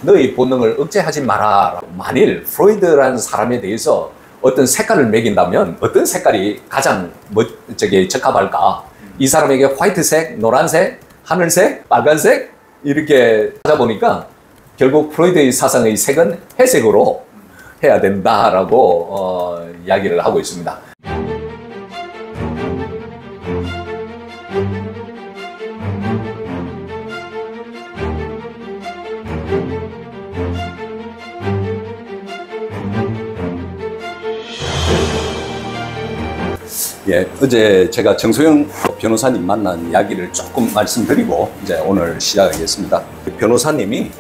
너의 본능을 억제하지 마라. 만일 프로이드라는 사람에 대해서 어떤 색깔을 매긴다면 어떤 색깔이 가장 적합할까? 이 사람에게 화이트색, 노란색, 하늘색, 빨간색 이렇게 하다 보니까 결국 프로이드의 사상의 색은 회색으로 해야 된다라고 이야기를 하고 있습니다. 예, 어제 제가 정소영 변호사님 만난 이야기를 조금 말씀드리고 이제 오늘 시작하겠습니다. 변호사님이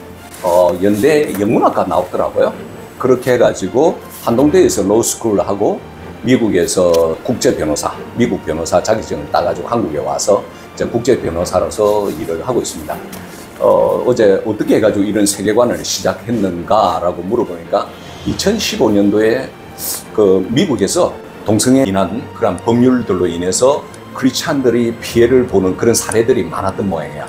연대 영문학과 나왔더라고요. 그렇게 해가지고 한동대에서 로스쿨을 하고 미국에서 국제 변호사, 미국 변호사 자격증을 따가지고 한국에 와서 이제 국제 변호사로서 일을 하고 있습니다. 어제 어떻게 해가지고 이런 세계관을 시작했는가라고 물어보니까 2015년도에 그 미국에서 동성애에 인한 그런 법률들로 인해서 크리스찬들이 피해를 보는 그런 사례들이 많았던 모양이야.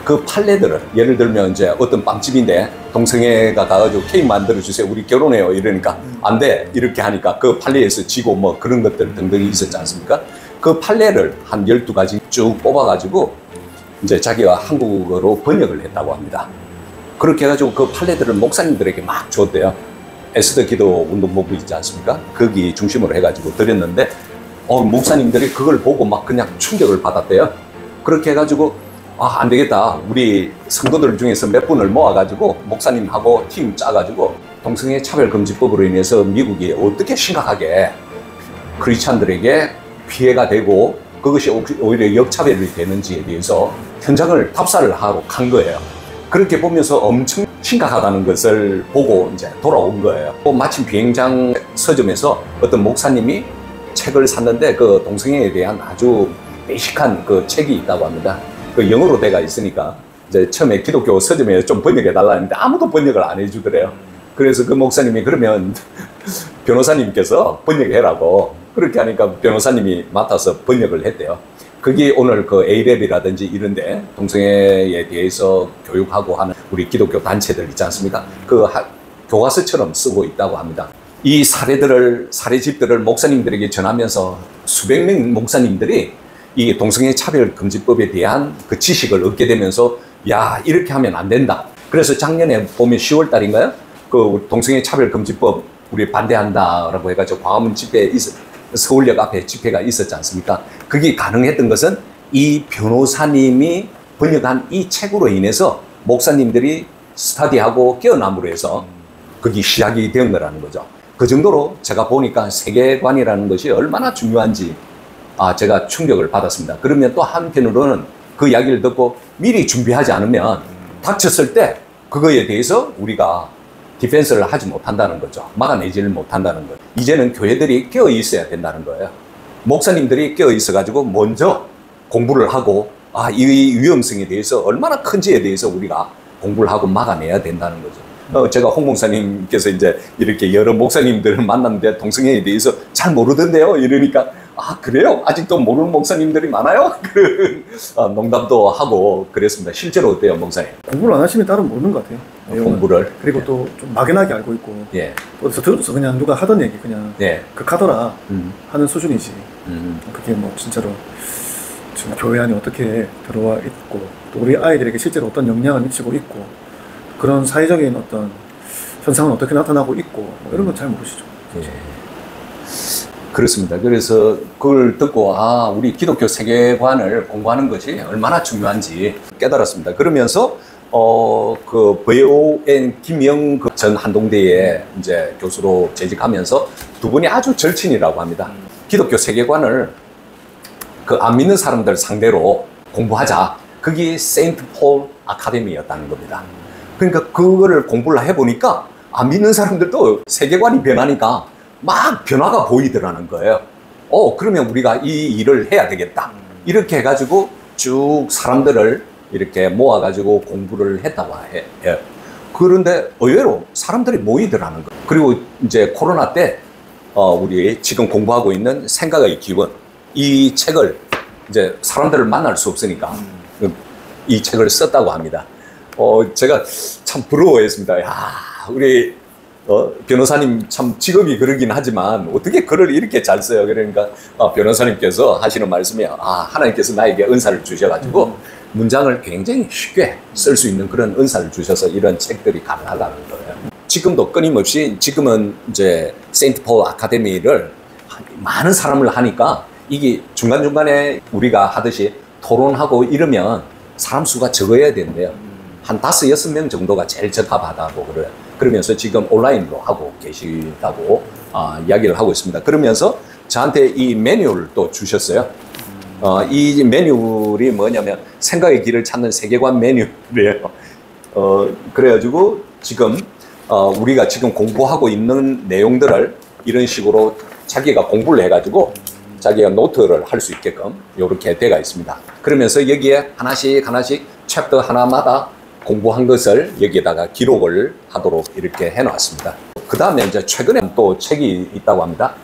그 판례들을 예를 들면 이제 어떤 빵집인데 동성애가 가가지고 케이크 만들어주세요, 우리 결혼해요 이러니까 안 돼 이렇게 하니까 그 판례에서 지고 뭐 그런 것들 등등이 있었지 않습니까? 그 판례를 한 12가지 쭉 뽑아가지고 이제 자기가 한국어로 번역을 했다고 합니다. 그렇게 해가지고 그 판례들을 목사님들에게 막 줬대요. 에스더 기도 운동본부 있지 않습니까? 거기 중심으로 해가지고 드렸는데 목사님들이 그걸 보고 막 그냥 충격을 받았대요. 그렇게 해가지고 안 되겠다, 우리 성도들 중에서 몇 분을 모아가지고 목사님하고 팀 짜가지고 동성애 차별금지법으로 인해서 미국이 어떻게 심각하게 크리스찬들에게 피해가 되고 그것이 오히려 역차별이 되는지에 대해서 현장을 답사를 하러 간 거예요. 그렇게 보면서 엄청 심각하다는 것을 보고 이제 돌아온 거예요. 마침 비행장 서점에서 어떤 목사님이 책을 샀는데 그 동성애에 대한 아주 베이직한 그 책이 있다고 합니다. 그 영어로 돼가 있으니까 이제 처음에 기독교 서점에 좀 번역해 달라 했는데 아무도 번역을 안 해주더래요. 그래서 그 목사님이 그러면 변호사님께서 번역해라고 그렇게 하니까 변호사님이 맡아서 번역을 했대요. 그게 오늘 그 A랩이라든지 이런데 동성애에 대해서 교육하고 하는 우리 기독교 단체들 있지 않습니까? 그 교과서처럼 쓰고 있다고 합니다. 이 사례집들을 목사님들에게 전하면서 수백 명 목사님들이 이 동성애 차별금지법에 대한 그 지식을 얻게 되면서 야, 이렇게 하면 안 된다. 그래서 작년에 보면 10월 달인가요? 그 동성애 차별금지법 우리 반대한다라고 해가지고 광화문 집회에 서울역 앞에 집회가 있었지 않습니까? 그게 가능했던 것은 이 변호사님이 번역한 이 책으로 인해서 목사님들이 스터디하고 깨어남으로 해서 그게 시작이 된 거라는 거죠. 그 정도로 제가 보니까 세계관이라는 것이 얼마나 중요한지 제가 충격을 받았습니다. 그러면 또 한편으로는 그 이야기를 듣고 미리 준비하지 않으면 닥쳤을 때 그거에 대해서 우리가 디펜스를 하지 못한다는 거죠. 막아내지를 못한다는 거죠. 이제는 교회들이 깨어 있어야 된다는 거예요. 목사님들이 깨어 있어가지고 먼저 공부를 하고 이 위험성에 대해서 얼마나 큰지에 대해서 우리가 공부를 하고 막아내야 된다는 거죠. 제가 홍 목사님께서 이제 이렇게 여러 목사님들을 만났는데 동성애에 대해서 잘 모르던데요 이러니까 그래요? 아직도 모르는 목사님들이 많아요? 농담도 하고 그랬습니다. 실제로 어때요, 목사님? 공부를 안 하시면 따로 모르는 것 같아요. 공부를. 그리고 또 좀 막연하게 알고 있고. 예. 어디서 들었어. 그냥 누가 하던 얘기 그냥. 예. 극하더라. 하는 수준이지. 그게 뭐 진짜로 지금 교회 안에 어떻게 들어와 있고 또 우리 아이들에게 실제로 어떤 영향을 미치고 있고 그런 사회적인 어떤 현상은 어떻게 나타나고 있고 뭐 이런 건 잘 모르시죠. 예. 그렇습니다. 그래서 그걸 듣고 우리 기독교 세계관을 공부하는 것이 얼마나 중요한지 깨달았습니다. 그러면서 그 VON 김영 전 한동대에 이제 교수로 재직하면서 두 분이 아주 절친이라고 합니다. 기독교 세계관을 그 안 믿는 사람들 상대로 공부하자. 그게 세인트 폴 아카데미였다는 겁니다. 그러니까 그거를 공부를 해보니까 안 믿는 사람들도 세계관이 변하니까 막 변화가 보이더라는 거예요. 그러면 우리가 이 일을 해야 되겠다. 이렇게 해가지고 쭉 사람들을 이렇게 모아가지고 공부를 했다고 해요. 그런데 의외로 사람들이 모이더라는 거예요. 그리고 이제 코로나 때 우리 지금 공부하고 있는 생각의 기원, 이 책을 이제 사람들을 만날 수 없으니까 이 책을 썼다고 합니다. 제가 참 부러워했습니다. 야, 우리 변호사님 참 직업이 그러긴 하지만 어떻게 글을 이렇게 잘 써요. 그러니까 변호사님께서 하시는 말씀이 하나님께서 나에게 은사를 주셔가지고 문장을 굉장히 쉽게 쓸 수 있는 그런 은사를 주셔서 이런 책들이 가능하다는 거예요. 지금도 끊임없이 지금은 이제 세인트 폴 아카데미를 많은 사람을 하니까 이게 중간중간에 우리가 하듯이 토론하고 이러면 사람 수가 적어야 된대요. 한 5, 6명 정도가 제일 적합하다고 그래요. 그러면서 지금 온라인으로 하고 계시다고 이야기를 하고 있습니다. 그러면서 저한테 이 매뉴얼을 또 주셨어요. 이 매뉴얼이 뭐냐면 생각의 길을 찾는 세계관 매뉴얼이에요. 그래가지고 지금 우리가 지금 공부하고 있는 내용들을 이런 식으로 자기가 공부를 해가지고 자기가 노트를 할 수 있게끔 이렇게 되어 있습니다. 그러면서 여기에 하나씩 챕터 하나마다 공부한 것을 여기에다가 기록을 하도록 이렇게 해놨습니다. 그 다음에 이제 최근에 또 책이 있다고 합니다.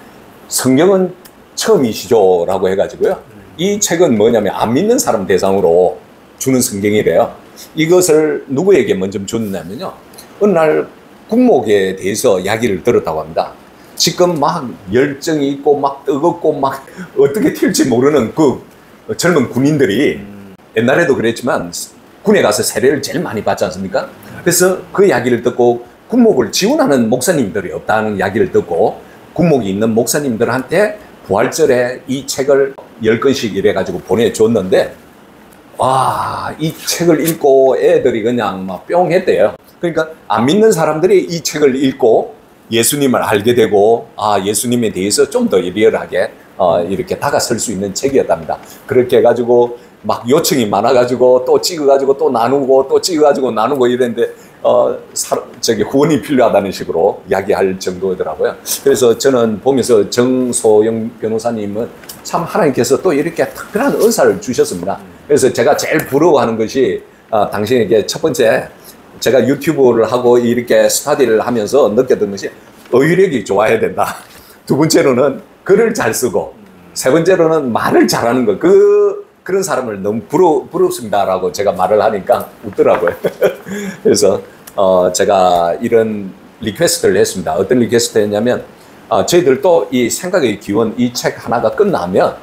성경은 처음이시죠? 라고 해가지고요. 이 책은 뭐냐면 안 믿는 사람 대상으로 주는 성경이래요. 이것을 누구에게 먼저 줬냐면요. 어느 날 군목에 대해서 이야기를 들었다고 합니다. 지금 막 열정이 있고 막 뜨겁고 막 어떻게 튈지 모르는 그 젊은 군인들이 옛날에도 그랬지만 군에 가서 세례를 제일 많이 받지 않습니까? 그래서 그 이야기를 듣고 군목을 지원하는 목사님들이 없다는 이야기를 듣고 군목이 있는 목사님들한테 부활절에 이 책을 10권씩 이래가지고 보내줬는데 와, 이 책을 읽고 애들이 그냥 막 뿅 했대요. 그러니까 안 믿는 사람들이 이 책을 읽고 예수님을 알게 되고 예수님에 대해서 좀 더 리얼하게 이렇게 다가설 수 있는 책이었답니다. 그렇게 해가지고 막 요청이 많아가지고 또 찍어가지고 또 나누고 또 찍어가지고 나누고 이랬는데 후원이 필요하다는 식으로 이야기할 정도더라고요. 그래서 저는 보면서 정소영 변호사님은 참 하나님께서 또 이렇게 특별한 은사를 주셨습니다. 그래서 제가 제일 부러워하는 것이 당신에게 첫 번째 제가 유튜브를 하고 이렇게 스터디를 하면서 느꼈던 것이 어휘력이 좋아야 된다. 두 번째로는 글을 잘 쓰고 세 번째로는 말을 잘하는 것. 그런 사람을 너무 부럽습니다라고 제가 말을 하니까 웃더라고요. 그래서 제가 이런 리퀘스트를 했습니다. 어떤 리퀘스트였냐면 저희들도 이 생각의 기원 이 책 하나가 끝나면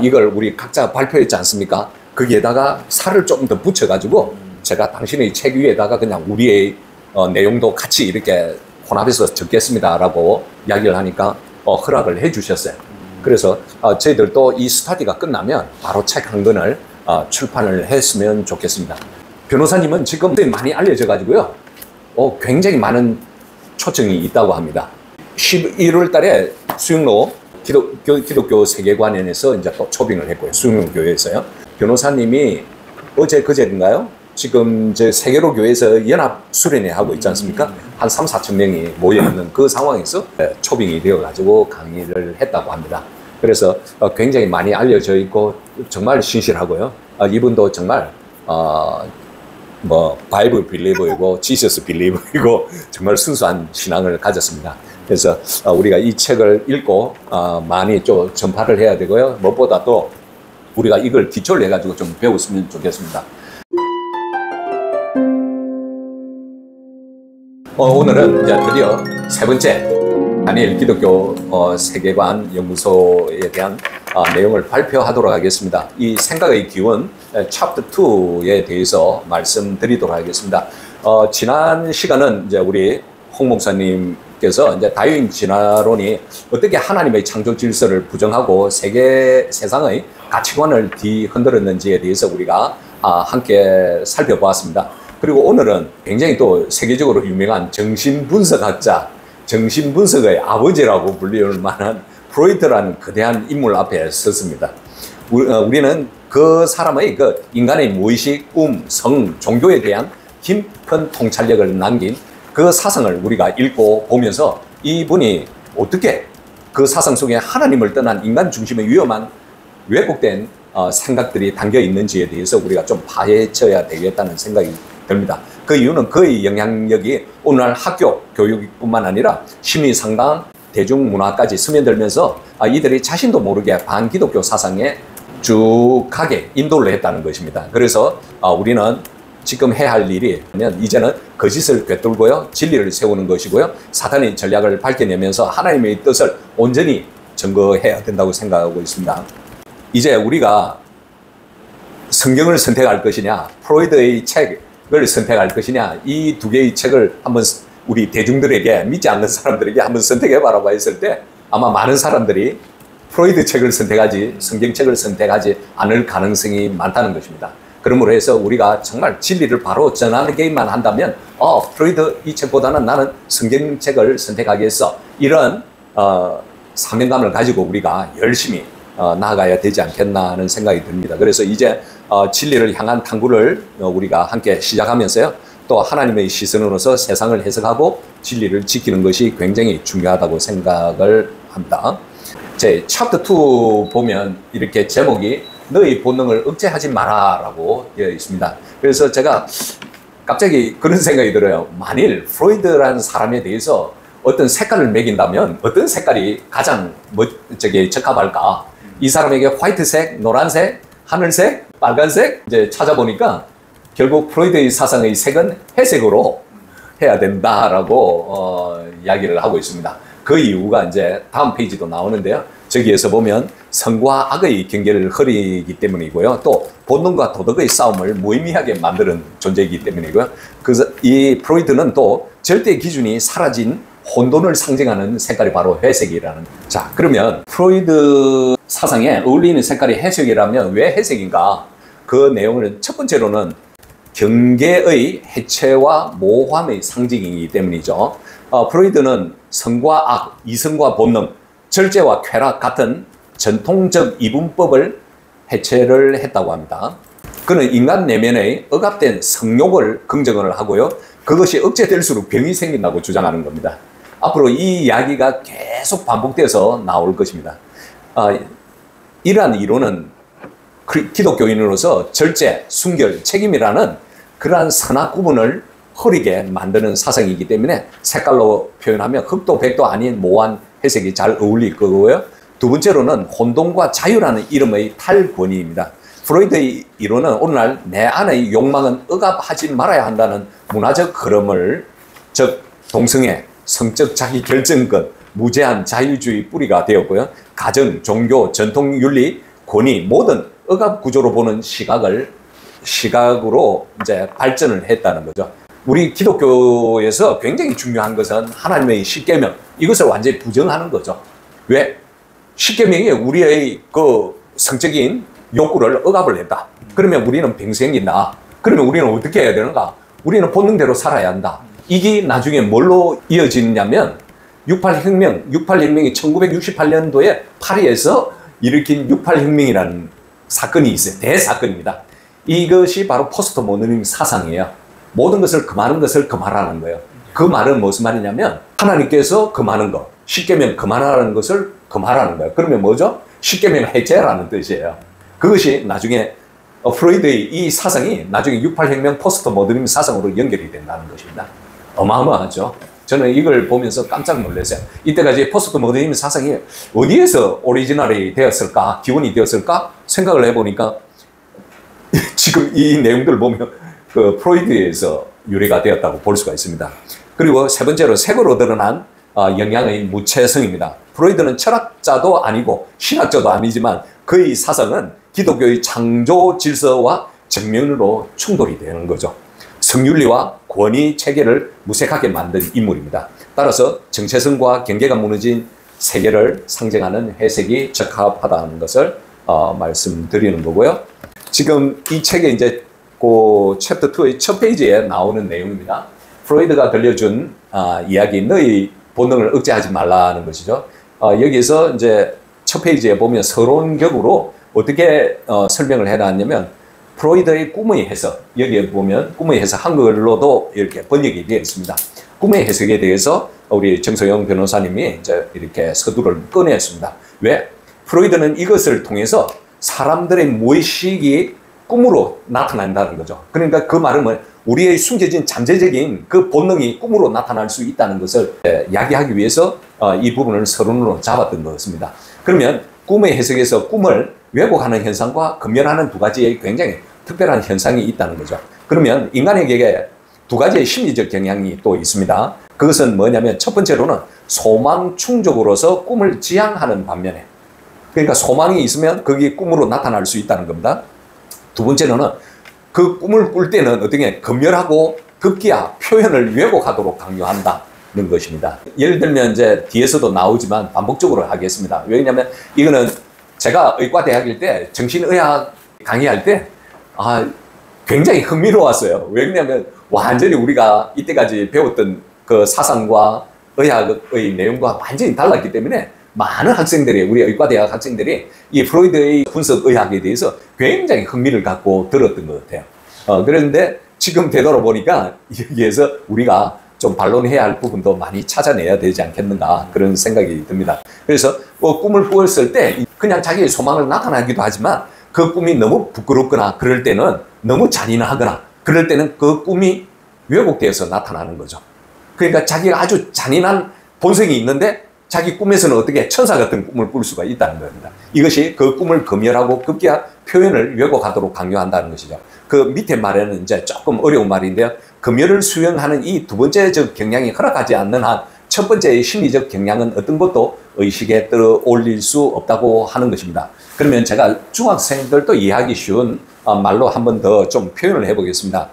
이걸 우리 각자 발표했지 않습니까? 거기에다가 살을 좀 더 붙여가지고 제가 당신의 책 위에다가 그냥 우리의 내용도 같이 이렇게 혼합해서 적겠습니다라고 이야기를 하니까 허락을 해주셨어요. 그래서 저희들도 이 스터디가 끝나면 바로 책 한 권을 출판을 했으면 좋겠습니다. 변호사님은 지금 많이 알려져 가지고요. 굉장히 많은 초청이 있다고 합니다. 11월 달에 수영로 기독교 세계관에서 이제 또 초빙을 했고요. 수영로 교회에서요. 변호사님이 그제인가요? 지금 이제 세계로 교회에서 연합 수련회 하고 있지 않습니까? 한 3, 4천 명이 모여있는 그 상황에서 초빙이 되어가지고 강의를 했다고 합니다. 그래서 굉장히 많이 알려져 있고 정말 신실하고요. 이분도 정말 바이블 빌리버이고 지서스 빌리버이고 정말 순수한 신앙을 가졌습니다. 그래서 우리가 이 책을 읽고 많이 좀 전파를 해야 되고요. 무엇보다 또 우리가 이걸 기초를 해가지고 좀 배웠으면 좋겠습니다. 오늘은 이제 드디어 세 번째 다니엘 기독교 세계관 연구소에 대한 내용을 발표하도록 하겠습니다. 이 생각의 기원 챕터 2에 대해서 말씀드리도록 하겠습니다. 지난 시간은 이제 우리 홍 목사님께서 이제 다윈 진화론이 어떻게 하나님의 창조 질서를 부정하고 세상의 가치관을 뒤흔들었는지에 대해서 우리가 함께 살펴보았습니다. 그리고 오늘은 굉장히 또 세계적으로 유명한 정신분석학자, 정신분석의 아버지라고 불릴 만한 프로이트라는 거대한 인물 앞에 섰습니다. 우리는 그 사람의 그 인간의 무의식, 성, 종교에 대한 깊은 통찰력을 남긴 그 사상을 우리가 읽고 보면서 이분이 어떻게 그 사상 속에 하나님을 떠난 인간 중심의 위험한 왜곡된 생각들이 담겨 있는지에 대해서 우리가 좀 파헤쳐야 되겠다는 생각이 듭니다. 그 이유는 그의 영향력이 오늘날 학교 교육뿐만 아니라 심리상담, 대중문화까지 스며들면서 이들이 자신도 모르게 반기독교 사상에 쭉 가게 인도를 했다는 것입니다. 그래서 우리는 지금 해야 할 일이 이제는 거짓을 꿰뚫고요, 진리를 세우는 것이고요, 사탄의 전략을 밝혀내면서 하나님의 뜻을 온전히 증거해야 된다고 생각하고 있습니다. 이제 우리가 성경을 선택할 것이냐, 프로이드의 책을 선택할 것이냐, 이 두 개의 책을 한번 우리 대중들에게, 믿지 않는 사람들에게 한번 선택해봐라고 했을 때 아마 많은 사람들이 프로이드 책을 선택하지 성경책을 선택하지 않을 가능성이 많다는 것입니다. 그러므로 해서 우리가 정말 진리를 바로 전하기만 한다면 프로이드 이 책보다는 나는 성경책을 선택하겠어, 이런 사명감을 가지고 우리가 열심히 나아가야 되지 않겠나 하는 생각이 듭니다. 그래서 이제 진리를 향한 탐구를 우리가 함께 시작하면서요, 또 하나님의 시선으로서 세상을 해석하고 진리를 지키는 것이 굉장히 중요하다고 생각을 합니다. 제 챕터 2 보면 이렇게 제목이 너의 본능을 억제하지 마라 라고 되어 있습니다. 그래서 제가 갑자기 그런 생각이 들어요. 만일 프로이드라는 사람에 대해서 어떤 색깔을 매긴다면 어떤 색깔이 가장 적합할까? 이 사람에게 화이트색, 노란색, 하늘색, 빨간색 이제 찾아보니까 결국 프로이드의 사상의 색은 회색으로 해야 된다라고 이야기를 하고 있습니다. 그 이유가 이제 다음 페이지도 나오는데요. 저기에서 보면 선과 악의 경계를 흐리기 때문이고요. 또 본능과 도덕의 싸움을 무의미하게 만드는 존재이기 때문이고요. 그래서 이 프로이드는 또 절대 기준이 사라진 혼돈을 상징하는 색깔이 바로 회색이라는. 자, 그러면 프로이드 사상에 어울리는 색깔이 회색이라면 왜 회색인가? 그 내용을 첫 번째로는 경계의 해체와 모호함의 상징이기 때문이죠. 프로이드는 선과 악, 이성과 본능, 절제와 쾌락 같은 전통적 이분법을 해체를 했다고 합니다. 그는 인간 내면의 억압된 성욕을 긍정을 하고요, 그것이 억제될수록 병이 생긴다고 주장하는 겁니다. 앞으로 이 이야기가 계속 반복돼서 나올 것입니다. 이러한 이론은 기독교인으로서 절제, 순결, 책임이라는 그러한 선악 구분을 흐리게 만드는 사상이기 때문에 색깔로 표현하면 흑도 백도 아닌 모호한 회색이 잘 어울릴 거고요. 두 번째로는 혼돈과 자유라는 이름의 탈권위입니다. 프로이드의 이론은 오늘날 내 안의 욕망은 억압하지 말아야 한다는 문화적 흐름을, 즉 동성애, 성적 자기 결정권, 무제한 자유주의 뿌리가 되었고요. 가정, 종교, 전통 윤리, 권위 모든 억압 구조로 보는 시각으로 이제 발전을 했다는 거죠. 우리 기독교에서 굉장히 중요한 것은 하나님의 십계명, 이것을 완전히 부정하는 거죠. 왜? 십계명이 우리의 그 성적인 욕구를 억압을 했다. 그러면 우리는 병 생긴다. 그러면 우리는 어떻게 해야 되는가? 우리는 본능대로 살아야 한다. 이게 나중에 뭘로 이어지냐면 68혁명이 1968년도에 파리에서 일으킨 68혁명이라는 사건이 있어요. 대사건입니다. 이것이 바로 포스트 모더니즘 사상이에요. 모든 것을 금하는 것을 금하라는 거예요. 그 말은 무슨 말이냐면 하나님께서 금하는 것, 십계명 금하라는 것을 금하라는 거예요. 그러면 뭐죠? 십계명 해제라는 뜻이에요. 그것이 나중에 프로이드의 이 사상이 나중에 68혁명 포스트 모더니즘 사상으로 연결이 된다는 것입니다. 어마어마하죠. 저는 이걸 보면서 깜짝 놀랐어요. 이때까지 포스트 모더니즘 사상이 어디에서 오리지널이 되었을까, 기원이 되었을까 생각을 해보니까 지금 이 내용들을 보면 그 프로이드에서 유래가 되었다고 볼 수가 있습니다. 그리고 세 번째로 색으로 드러난 영향의 무채성입니다. 프로이드는 철학자도 아니고 신학자도 아니지만 그의 사상은 기독교의 창조 질서와 정면으로 충돌이 되는 거죠. 성윤리와 권위 체계를 무색하게 만든 인물입니다. 따라서 정체성과 경계가 무너진 세계를 상징하는 회색이 적합하다는 것을 말씀드리는 거고요. 지금 이 책에 이제 그 챕터 2의 첫 페이지에 나오는 내용입니다. 프로이드가 들려준 이야기, 너의 본능을 억제하지 말라는 것이죠. 여기서 이제 첫 페이지에 보면 서론격으로 어떻게 설명을 해놨냐면 프로이드의 꿈의 해석, 여기에 보면 꿈의 해석 한글로도 이렇게 번역이 되어 있습니다. 꿈의 해석에 대해서 우리 정소영 변호사님이 이제 이렇게 서두를 꺼냈습니다. 왜? 프로이드는 이것을 통해서 사람들의 무의식이 꿈으로 나타난다는 거죠. 그러니까 그 말은 뭐 우리의 숨겨진 잠재적인 그 본능이 꿈으로 나타날 수 있다는 것을 이야기하기 위해서 이 부분을 서론으로 잡았던 것입니다. 그러면 꿈의 해석에서 꿈을 왜곡하는 현상과 금연하는 두 가지의 굉장히 특별한 현상이 있다는 거죠. 그러면 인간에게 두 가지의 심리적 경향이 또 있습니다. 그것은 뭐냐면 첫 번째로는 소망 충족으로서 꿈을 지향하는 반면에, 그러니까 소망이 있으면 그게 꿈으로 나타날 수 있다는 겁니다. 두 번째로는 그 꿈을 꿀 때는 어떻게 검열하고 급기야 표현을 왜곡하도록 강요한다는 것입니다. 예를 들면 이제 뒤에서도 나오지만 반복적으로 하겠습니다. 왜냐하면 이거는 제가 의과대학일 때 정신의학 강의할 때 굉장히 흥미로웠어요. 왜냐하면 완전히 우리가 이때까지 배웠던 그 사상과 의학의 내용과 완전히 달랐기 때문에 많은 학생들이, 우리 의과대학 학생들이 이 프로이드의 분석의학에 대해서 굉장히 흥미를 갖고 들었던 것 같아요. 그런데 지금 되돌아보니까 여기에서 우리가 좀 반론해야 할 부분도 많이 찾아내야 되지 않겠는가, 그런 생각이 듭니다. 그래서 꿈을 꾸었을 때 그냥 자기의 소망을 나타나기도 하지만 그 꿈이 너무 부끄럽거나 그럴 때는 너무 잔인하거나 그럴 때는 그 꿈이 왜곡되어서 나타나는 거죠. 그러니까 자기가 아주 잔인한 본성이 있는데 자기 꿈에서는 어떻게 천사 같은 꿈을 꿀 수가 있다는 겁니다. 이것이 그 꿈을 검열하고 급기야 표현을 왜곡하도록 강요한다는 것이죠. 그 밑에 말에는 이제 조금 어려운 말인데요. 검열을 수용하는 이 두 번째 경향이 허락하지 않는 한 첫 번째의 심리적 경향은 어떤 것도 의식에 끌어올릴 수 없다고 하는 것입니다. 그러면 제가 중학생들도 이해하기 쉬운 말로 한 번 더 좀 표현을 해보겠습니다.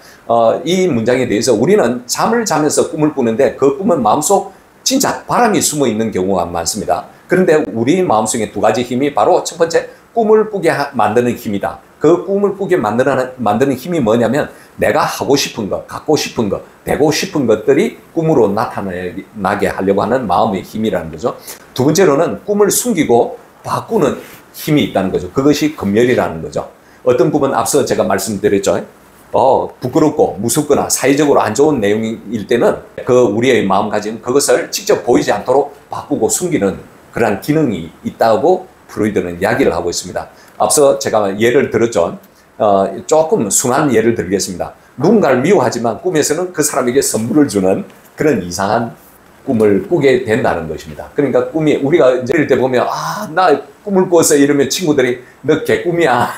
이 문장에 대해서 우리는 잠을 자면서 꿈을 꾸는데 그 꿈은 마음속 진짜 바람이 숨어 있는 경우가 많습니다. 그런데 우리 마음속에 두 가지 힘이 바로 첫 번째, 꿈을 꾸게 만드는 힘이다. 그 꿈을 꾸게 만드는 힘이 뭐냐면 내가 하고 싶은 것, 갖고 싶은 것, 되고 싶은 것들이 꿈으로 나타나게 하려고 하는 마음의 힘이라는 거죠. 두 번째로는 꿈을 숨기고 바꾸는 힘이 있다는 거죠. 그것이 검열이라는 거죠. 어떤 꿈은 앞서 제가 말씀드렸죠. 부끄럽고 무섭거나 사회적으로 안 좋은 내용일 때는 그 우리의 마음가짐, 그것을 직접 보이지 않도록 바꾸고 숨기는 그러한 기능이 있다고 프로이드는 이야기를 하고 있습니다. 앞서 제가 예를 들었죠. 조금 순한 예를 들겠습니다. 누군가를 미워하지만 꿈에서는 그 사람에게 선물을 주는 그런 이상한 꿈을 꾸게 된다는 것입니다. 그러니까 꿈이, 우리가 이제 이럴 때 보면 나 꿈을 꿨어 이러면 친구들이 너 개꿈이야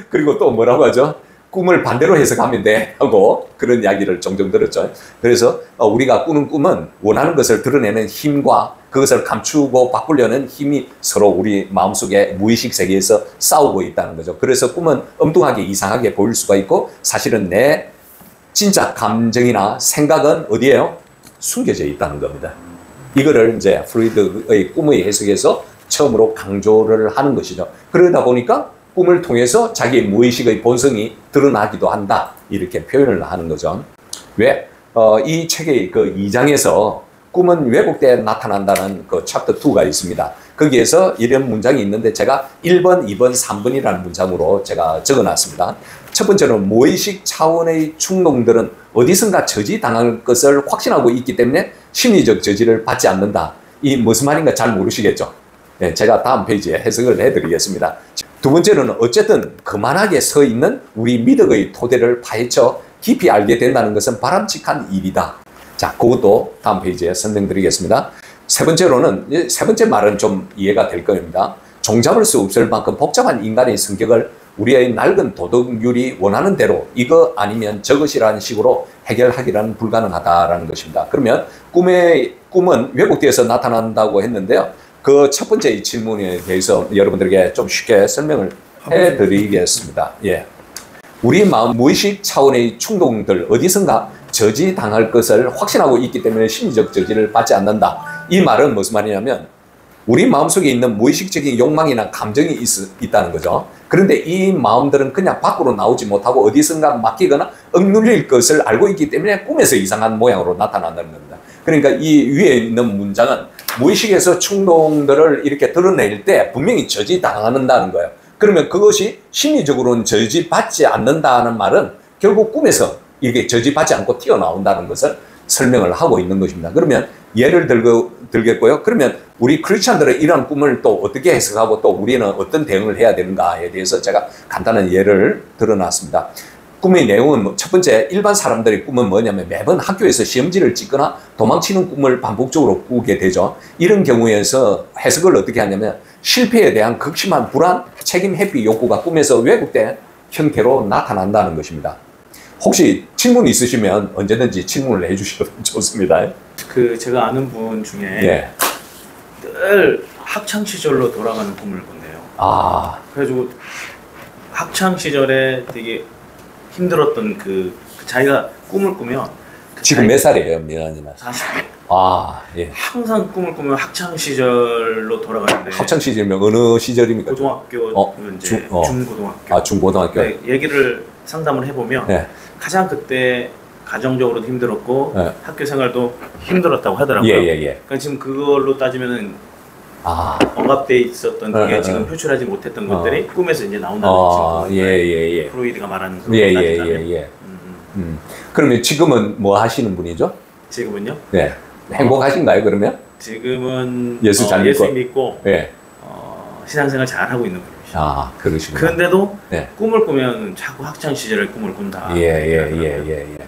그리고 또 뭐라고 하죠? 꿈을 반대로 해석하면 돼 하고 그런 이야기를 종종 들었죠. 그래서 우리가 꾸는 꿈은 원하는 것을 드러내는 힘과 그것을 감추고 바꾸려는 힘이 서로 우리 마음속에 무의식 세계에서 싸우고 있다는 거죠. 그래서 꿈은 엉뚱하게 이상하게 보일 수가 있고 사실은 내 진짜 감정이나 생각은 어디에요? 숨겨져 있다는 겁니다. 이거를 이제 프로이드의 꿈의 해석에서 처음으로 강조를 하는 것이죠. 그러다 보니까 꿈을 통해서 자기의 무의식의 본성이 드러나기도 한다, 이렇게 표현을 하는 거죠. 왜? 이 책의 그 2장에서 꿈은 왜곡되어 나타난다는 그 챕터 2가 있습니다. 거기에서 이런 문장이 있는데 제가 1번, 2번, 3번이라는 문장으로 제가 적어놨습니다. 첫 번째로는 무의식 차원의 충동들은 어디선가 저지당할 것을 확신하고 있기 때문에 심리적 저지를 받지 않는다. 이 무슨 말인가 잘 모르시겠죠? 네, 제가 다음 페이지에 해석을 해드리겠습니다. 두 번째로는 어쨌든 그만하게 서 있는 우리 미덕의 토대를 파헤쳐 깊이 알게 된다는 것은 바람직한 일이다. 자, 그것도 다음 페이지에 설명드리겠습니다. 세 번째로는, 세 번째 말은 좀 이해가 될 겁니다. 종잡을 수 없을 만큼 복잡한 인간의 성격을 우리의 낡은 도덕률이 원하는 대로 이거 아니면 저것이라는 식으로 해결하기란 불가능하다라는 것입니다. 그러면 꿈은 왜곡되어서 나타난다고 했는데요. 그 첫 번째 질문에 대해서 여러분들에게 좀 쉽게 설명을 해드리겠습니다. 예. 우리 마음 무의식 차원의 충동들 어디선가 저지당할 것을 확신하고 있기 때문에 심리적 저지를 받지 않는다. 이 말은 무슨 말이냐면 우리 마음속에 있는 무의식적인 욕망이나 감정이 있다는 거죠. 그런데 이 마음들은 그냥 밖으로 나오지 못하고 어디선가 맡기거나 억눌릴 것을 알고 있기 때문에 꿈에서 이상한 모양으로 나타난다는 겁니다. 그러니까 이 위에 있는 문장은 무의식에서 충동들을 이렇게 드러낼 때 분명히 저지당한다는 거예요. 그러면 그것이 심리적으로는 저지받지 않는다는 말은 결국 꿈에서 이게 저지받지 않고 튀어나온다는 것을 설명을 하고 있는 것입니다. 그러면 예를 들겠고요. 그러면 우리 크리스찬들은 이런 꿈을 또 어떻게 해석하고 또 우리는 어떤 대응을 해야 되는가에 대해서 제가 간단한 예를 들어놨습니다. 꿈의 내용은 첫 번째, 일반 사람들의 꿈은 뭐냐면 매번 학교에서 시험지를 찍거나 도망치는 꿈을 반복적으로 꾸게 되죠. 이런 경우에서 해석을 어떻게 하냐면 실패에 대한 극심한 불안, 책임 회피 욕구가 꿈에서 왜곡돼 형태로 나타난다는 것입니다. 혹시 질문 있으시면 언제든지 질문을 해주셔도 좋습니다. 제가 아는 분 중에 예. 늘 학창 시절로 돌아가는 꿈을 꾼대요. 아, 그래가지고 학창 시절에 되게 힘들었던 자기가 꿈을 꾸면 지금 몇 살이에요, 미나님은? 40대. 아, 예. 항상 꿈을 꾸면 학창 시절로 돌아가는데. 학창 시절이면 어느 시절입니까? 고등학교 이제 중고등학교. 아, 중고등학교. 네, 얘기를 상담을 해보면 네. 가장 그때 가정적으로도 힘들었고 네. 학교 생활도 힘들었다고 하더라고요. 예. 그러니까 지금 그걸로 따지면은 아, 억압돼 있었던 그게 지금 표출하지 못했던 것들이 꿈에서 이제 나온다는 예. 프로이드가 말하는 예. 그러면 지금은 뭐 하시는 분이죠? 지금은요? 네. 행복하신가요, 그러면? 지금은 예수 잘 믿고? 예수 믿고 예. 신앙생활 잘 하고 있는 분이죠. 아, 그러시구나. 그런데도 네. 꿈을 꾸면 자꾸 학창 시절의 꿈을 꾼다. 예.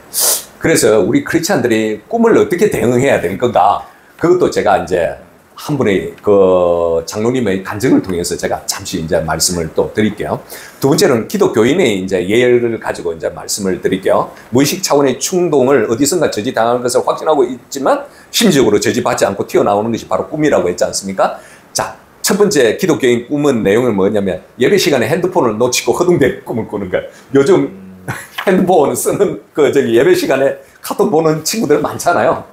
그래서 우리 크리스찬들이 꿈을 어떻게 대응해야 되는 건가? 그것도 제가 이제 한 분의 그 장로님의 간증을 통해서 제가 잠시 이제 말씀을 또 드릴게요. 두 번째는 기독교인의 이제 예를 가지고 이제 말씀을 드릴게요. 무의식 차원의 충동을 어디선가 저지당하는 것을 확신하고 있지만 심리적으로 저지받지 않고 튀어나오는 것이 바로 꿈이라고 했지 않습니까? 자, 첫 번째 기독교인 꿈은 내용은 뭐냐면 예배 시간에 핸드폰을 놓치고 허둥대 꿈을 꾸는 거예요. 요즘 핸드폰 쓰는 예배 시간에 카톡 보는 친구들 많잖아요.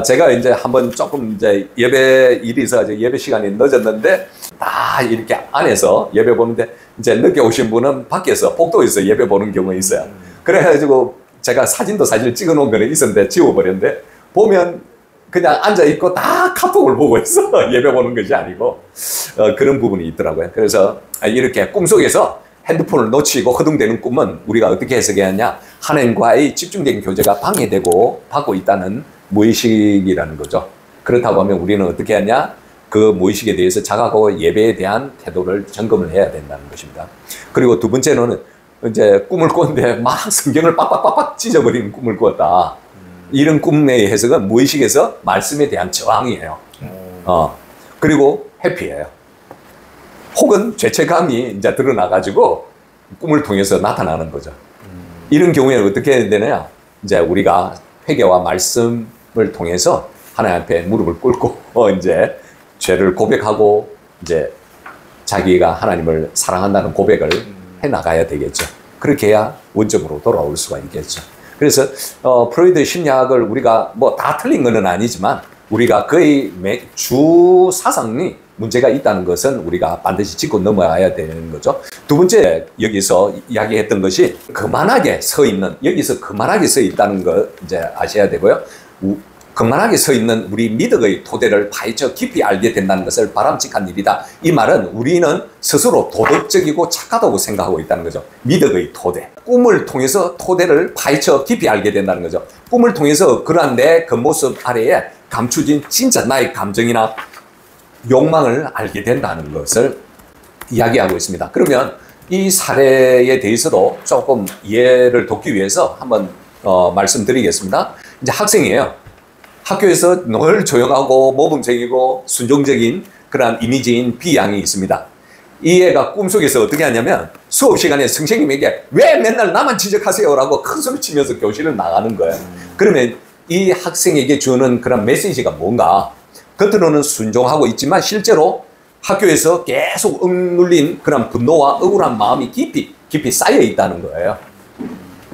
제가 이제 한번 조금 이제 예배 일이 있어가지고 예배 시간이 늦었는데 다 이렇게 안에서 예배 보는데 이제 늦게 오신 분은 밖에서 복도에서 예배 보는 경우가 있어요. 그래가지고 제가 사진도 사실 찍어 놓은 거는 있었는데 지워버렸는데 보면 그냥 앉아있고 다 카톡을 보고 있어. 예배 보는 것이 아니고 그런 부분이 있더라고요. 그래서 이렇게 꿈속에서 핸드폰을 놓치고 허둥대는 꿈은 우리가 어떻게 해석해야 하냐, 하나님과의 집중적인 교제가 방해되고 받고 있다는 무의식이라는 거죠. 그렇다고 하면 우리는 어떻게 하냐, 그 무의식에 대해서 자각하고 예배에 대한 태도를 점검을 해야 된다는 것입니다. 그리고 두 번째는 이제 꿈을 꿨는데 막 성경을 빡빡빡빡 찢어버리는 꿈을 꿨다. 이런 꿈의 해석은 무의식에서 말씀에 대한 저항이에요. 그리고 회피예요. 혹은 죄책감이 이제 드러나가지고 꿈을 통해서 나타나는 거죠. 이런 경우에는 어떻게 해야 되느냐? 이제 우리가 회개와 말씀을 통해서 하나님 앞에 무릎을 꿇고 이제 죄를 고백하고 이제 자기가 하나님을 사랑한다는 고백을 해 나가야 되겠죠. 그렇게 해야 원점으로 돌아올 수가 있겠죠. 그래서 프로이드 심리학을 우리가 뭐 다 틀린 건 아니지만 우리가 거의 주 사상이 문제가 있다는 것은 우리가 반드시 짚고 넘어야 되는 거죠. 두 번째, 여기서 이야기했던 것이 거만하게 서 있는, 여기서 거만하게 서 있다는 거 이제 아셔야 되고요. 거만하게 서 있는 우리 미덕의 토대를 파헤쳐 깊이 알게 된다는 것을 바람직한 일이다. 이 말은 우리는 스스로 도덕적이고 착하다고 생각하고 있다는 거죠. 미덕의 토대. 꿈을 통해서 토대를 파헤쳐 깊이 알게 된다는 거죠. 꿈을 통해서 그러한 내 겉모습 아래에 감추진 진짜 나의 감정이나 욕망을 알게 된다는 것을 이야기하고 있습니다. 그러면 이 사례에 대해서도 조금 이해를 돕기 위해서 한번 말씀드리겠습니다. 이제 학생이에요. 학교에서 늘 조용하고 모범생이고 순종적인 그러한 이미지인 B양이 있습니다. 이 애가 꿈속에서 어떻게 하냐면 수업 시간에 선생님에게 왜 맨날 나만 지적하세요? 라고 큰 소리 치면서 교실을 나가는 거예요. 그러면 이 학생에게 주는 그런 메시지가 뭔가? 겉으로는 순종하고 있지만 실제로 학교에서 계속 억눌린 그런 분노와 억울한 마음이 깊이 쌓여 있다는 거예요.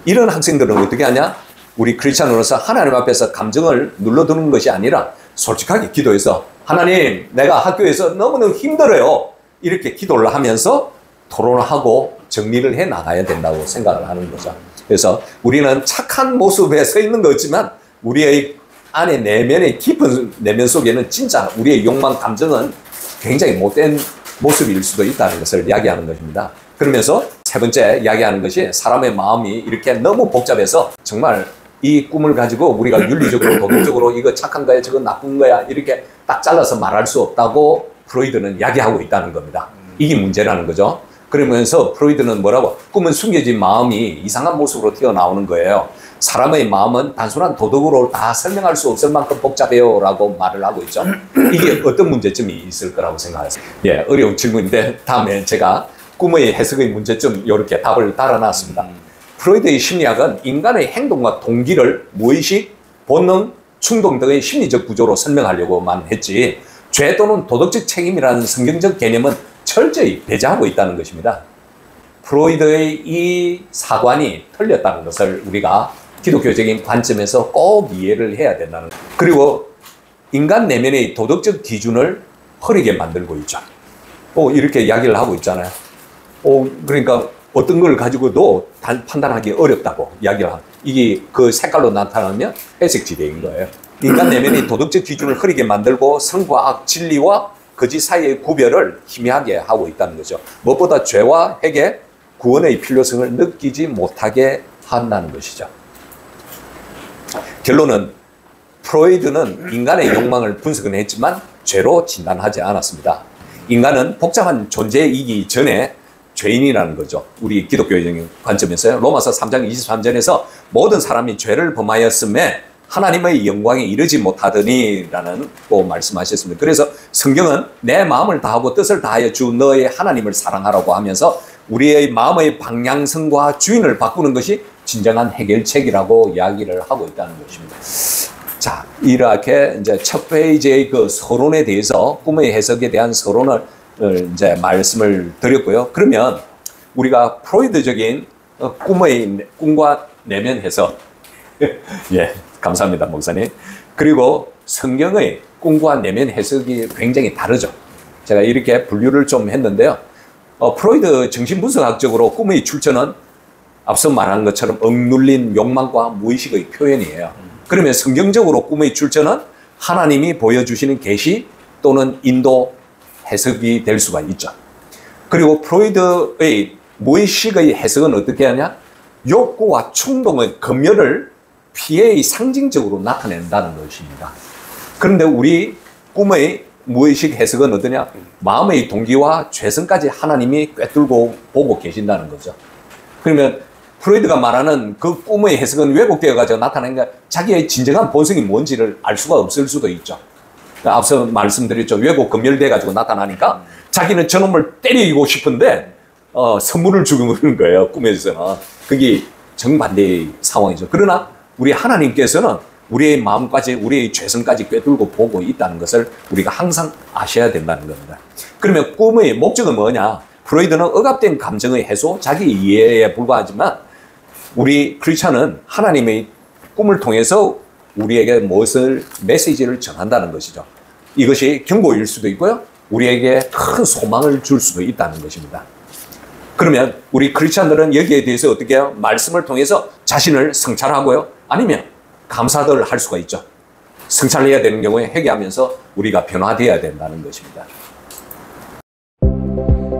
이런 학생들은 어떻게 하냐? 우리 크리스찬으로서 하나님 앞에서 감정을 눌러두는 것이 아니라 솔직하게 기도해서 하나님, 내가 학교에서 너무너무 힘들어요. 이렇게 기도를 하면서 토론하고 정리를 해 나가야 된다고 생각을 하는 거죠. 그래서 우리는 착한 모습에 서 있는 것 같지만 우리의 안에 내면의 깊은 내면 속에는 진짜 우리의 욕망, 감정은 굉장히 못된 모습일 수도 있다는 것을 이야기하는 것입니다. 그러면서 세 번째 이야기하는 것이 사람의 마음이 이렇게 너무 복잡해서 정말 이 꿈을 가지고 우리가 윤리적으로 도덕적으로 이거 착한 거야 저거 나쁜 거야 이렇게 딱 잘라서 말할 수 없다고 프로이드는 이야기하고 있다는 겁니다. 이게 문제라는 거죠. 그러면서 프로이드는 뭐라고? 꿈은 숨겨진 마음이 이상한 모습으로 튀어나오는 거예요. 사람의 마음은 단순한 도덕으로 다 설명할 수 없을 만큼 복잡해요 라고 말을 하고 있죠. 이게 어떤 문제점이 있을 거라고 생각하세요? 예, 어려운 질문인데 다음에 제가 꿈의 해석의 문제점 이렇게 답을 달아놨습니다. 프로이드의 심리학은 인간의 행동과 동기를 무의식, 본능, 충동 등의 심리적 구조로 설명하려고만 했지 죄 또는 도덕적 책임이라는 성경적 개념은 철저히 배제하고 있다는 것입니다. 프로이드의 이 사관이 틀렸다는 것을 우리가 기독교적인 관점에서 꼭 이해를 해야 된다는 거예요. 그리고 인간 내면의 도덕적 기준을 흐리게 만들고 있죠. 이렇게 이야기를 하고 있잖아요. 그러니까 어떤 걸 가지고도 판단하기 어렵다고 이야기를 하고, 이게 그 색깔로 나타나면 회색지대인 거예요. 인간 내면의 도덕적 기준을 흐리게 만들고 성과 악, 진리와 거짓 사이의 구별을 희미하게 하고 있다는 거죠. 무엇보다 죄와 핵의 구원의 필요성을 느끼지 못하게 한다는 것이죠. 결론은 프로이드는 인간의 욕망을 분석은 했지만 죄로 진단하지 않았습니다. 인간은 복잡한 존재이기 전에 죄인이라는 거죠. 우리 기독교적인 관점에서요. 로마서 3장 23절에서 모든 사람이 죄를 범하였음에 하나님의 영광에 이르지 못하더니라는 또 말씀하셨습니다. 그래서 성경은 내 마음을 다하고 뜻을 다하여 주 너의 하나님을 사랑하라고 하면서 우리의 마음의 방향성과 주인을 바꾸는 것이 진정한 해결책이라고 이야기를 하고 있다는 것입니다. 자, 이렇게 이제 첫 페이지의 그 서론에 대해서 꿈의 해석에 대한 서론을 이제 말씀을 드렸고요. 그러면 우리가 프로이드적인 꿈과 내면 해석, 예, 감사합니다, 목사님. 그리고 성경의 꿈과 내면 해석이 굉장히 다르죠. 제가 이렇게 분류를 좀 했는데요. 프로이드 정신분석학적으로 꿈의 출처는 앞서 말한 것처럼 억눌린 욕망과 무의식의 표현이에요. 그러면 성경적으로 꿈의 출처는 하나님이 보여주시는 계시 또는 인도 해석이 될 수가 있죠. 그리고 프로이드의 무의식의 해석은 어떻게 하냐? 욕구와 충동의 검열을 피해의 상징적으로 나타낸다는 것입니다. 그런데 우리 꿈의 무의식 해석은 어떠냐? 마음의 동기와 죄성까지 하나님이 꿰뚫고 보고 계신다는 거죠. 그러면 프로이드가 말하는 그 꿈의 해석은 왜곡되어가지고 나타나는 게 자기의 진정한 본성이 뭔지를 알 수가 없을 수도 있죠. 앞서 말씀드렸죠. 왜곡 검열돼가지고 나타나니까 자기는 저놈을 때리고 싶은데 선물을 주는 거예요. 꿈에서는. 그게 정반대의 상황이죠. 그러나 우리 하나님께서는 우리의 마음까지 우리의 죄성까지 꿰뚫고 보고 있다는 것을 우리가 항상 아셔야 된다는 겁니다. 그러면 꿈의 목적은 뭐냐? 프로이드는 억압된 감정의 해소, 자기 이해에 불과하지만 우리 크리스찬은 하나님의 꿈을 통해서 우리에게 무엇을 메시지를 전한다는 것이죠. 이것이 경고일 수도 있고요. 우리에게 큰 소망을 줄 수도 있다는 것입니다. 그러면 우리 크리스찬들은 여기에 대해서 어떻게 해요? 말씀을 통해서 자신을 성찰하고요. 아니면 감사를 할 수가 있죠. 성찰해야 되는 경우에 회개하면서 우리가 변화되어야 된다는 것입니다.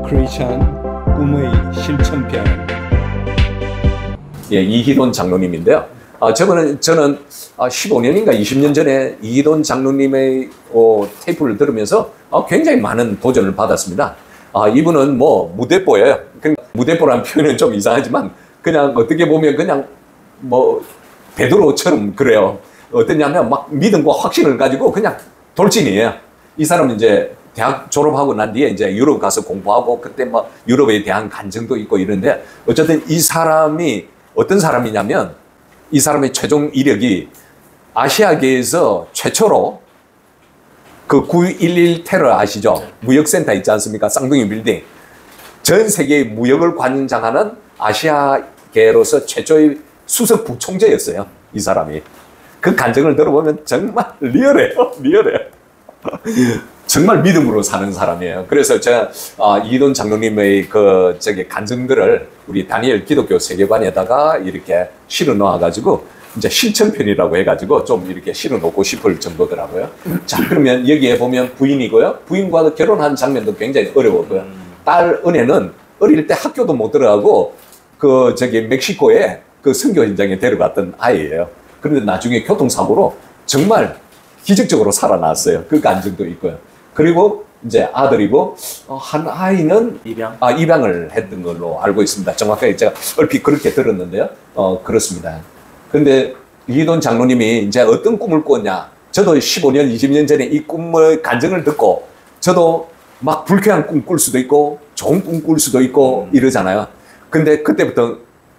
크리스찬 꿈의 실천편. 예, 이희돈 장로님인데요. 저는 15년인가 20년 전에 이희돈 장로님의 테이프를 들으면서 굉장히 많은 도전을 받았습니다. 이분은 뭐 무대뽀예요. 무대뽀라는 표현은 좀 이상하지만 그냥 어떻게 보면 그냥 뭐 베드로처럼 그래요. 어떠냐면 막 믿음과 확신을 가지고 그냥 돌진이에요. 이 사람은 이제 대학 졸업하고 난 뒤에 이제 유럽 가서 공부하고 그때 뭐 유럽에 대한 간증도 있고 이런데 어쨌든 이 사람이 어떤 사람이냐면 이 사람의 최종 이력이 아시아계에서 최초로 그 9.11 테러 아시죠? 무역센터 있지 않습니까? 쌍둥이 빌딩. 전 세계의 무역을 관장하는 아시아계로서 최초의 수석 부총재였어요. 이 사람이. 그 간증을 들어보면 정말 리얼해요. 리얼해요. 정말 믿음으로 사는 사람이에요. 그래서 제가 이희돈 장로님의 간증들을 우리 다니엘 기독교 세계관에다가 이렇게 실어 놓아가지고 이제 실천편이라고 해가지고 좀 이렇게 실어 놓고 싶을 정도더라고요. 자, 그러면 여기에 보면 부인이고요. 부인과 결혼한 장면도 굉장히 어려웠고요. 딸 은혜는 어릴 때 학교도 못 들어가고 멕시코에 그 선교 현장에 데려갔던 아이예요. 그런데 나중에 교통사고로 정말 기적적으로 살아났어요. 그 간증도 있고요. 그리고 이제 아들이고 한 아이는 입양을 했던 걸로 알고 있습니다. 정확하게 제가 얼핏 그렇게 들었는데요. 그렇습니다. 근데 이희돈 장로님이 이제 어떤 꿈을 꿨냐? 저도 15년, 20년 전에 이 꿈의 간증을 듣고 저도 막 불쾌한 꿈 꿀 수도 있고 좋은 꿈 꿀 수도 있고 이러잖아요. 근데 그때부터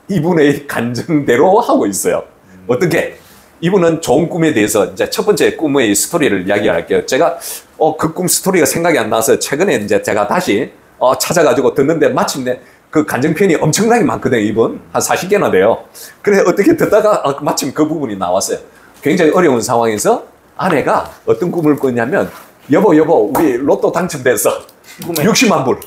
이분의 간증대로 하고 있어요. 어떻게? 이분은 좋은 꿈에 대해서 이제 첫 번째 꿈의 스토리를 이야기할게요. 제가 그 꿈 스토리가 생각이 안 나서 최근에 이제 제가 다시 찾아가지고 듣는데 마침내 그 간증편이 엄청나게 많거든요. 이분 한 40개나 돼요. 그래서 어떻게 듣다가 마침 그 부분이 나왔어요. 굉장히 어려운 상황에서 아내가 어떤 꿈을 꿨냐면 여보 우리 로또 당첨됐어. 60만 불.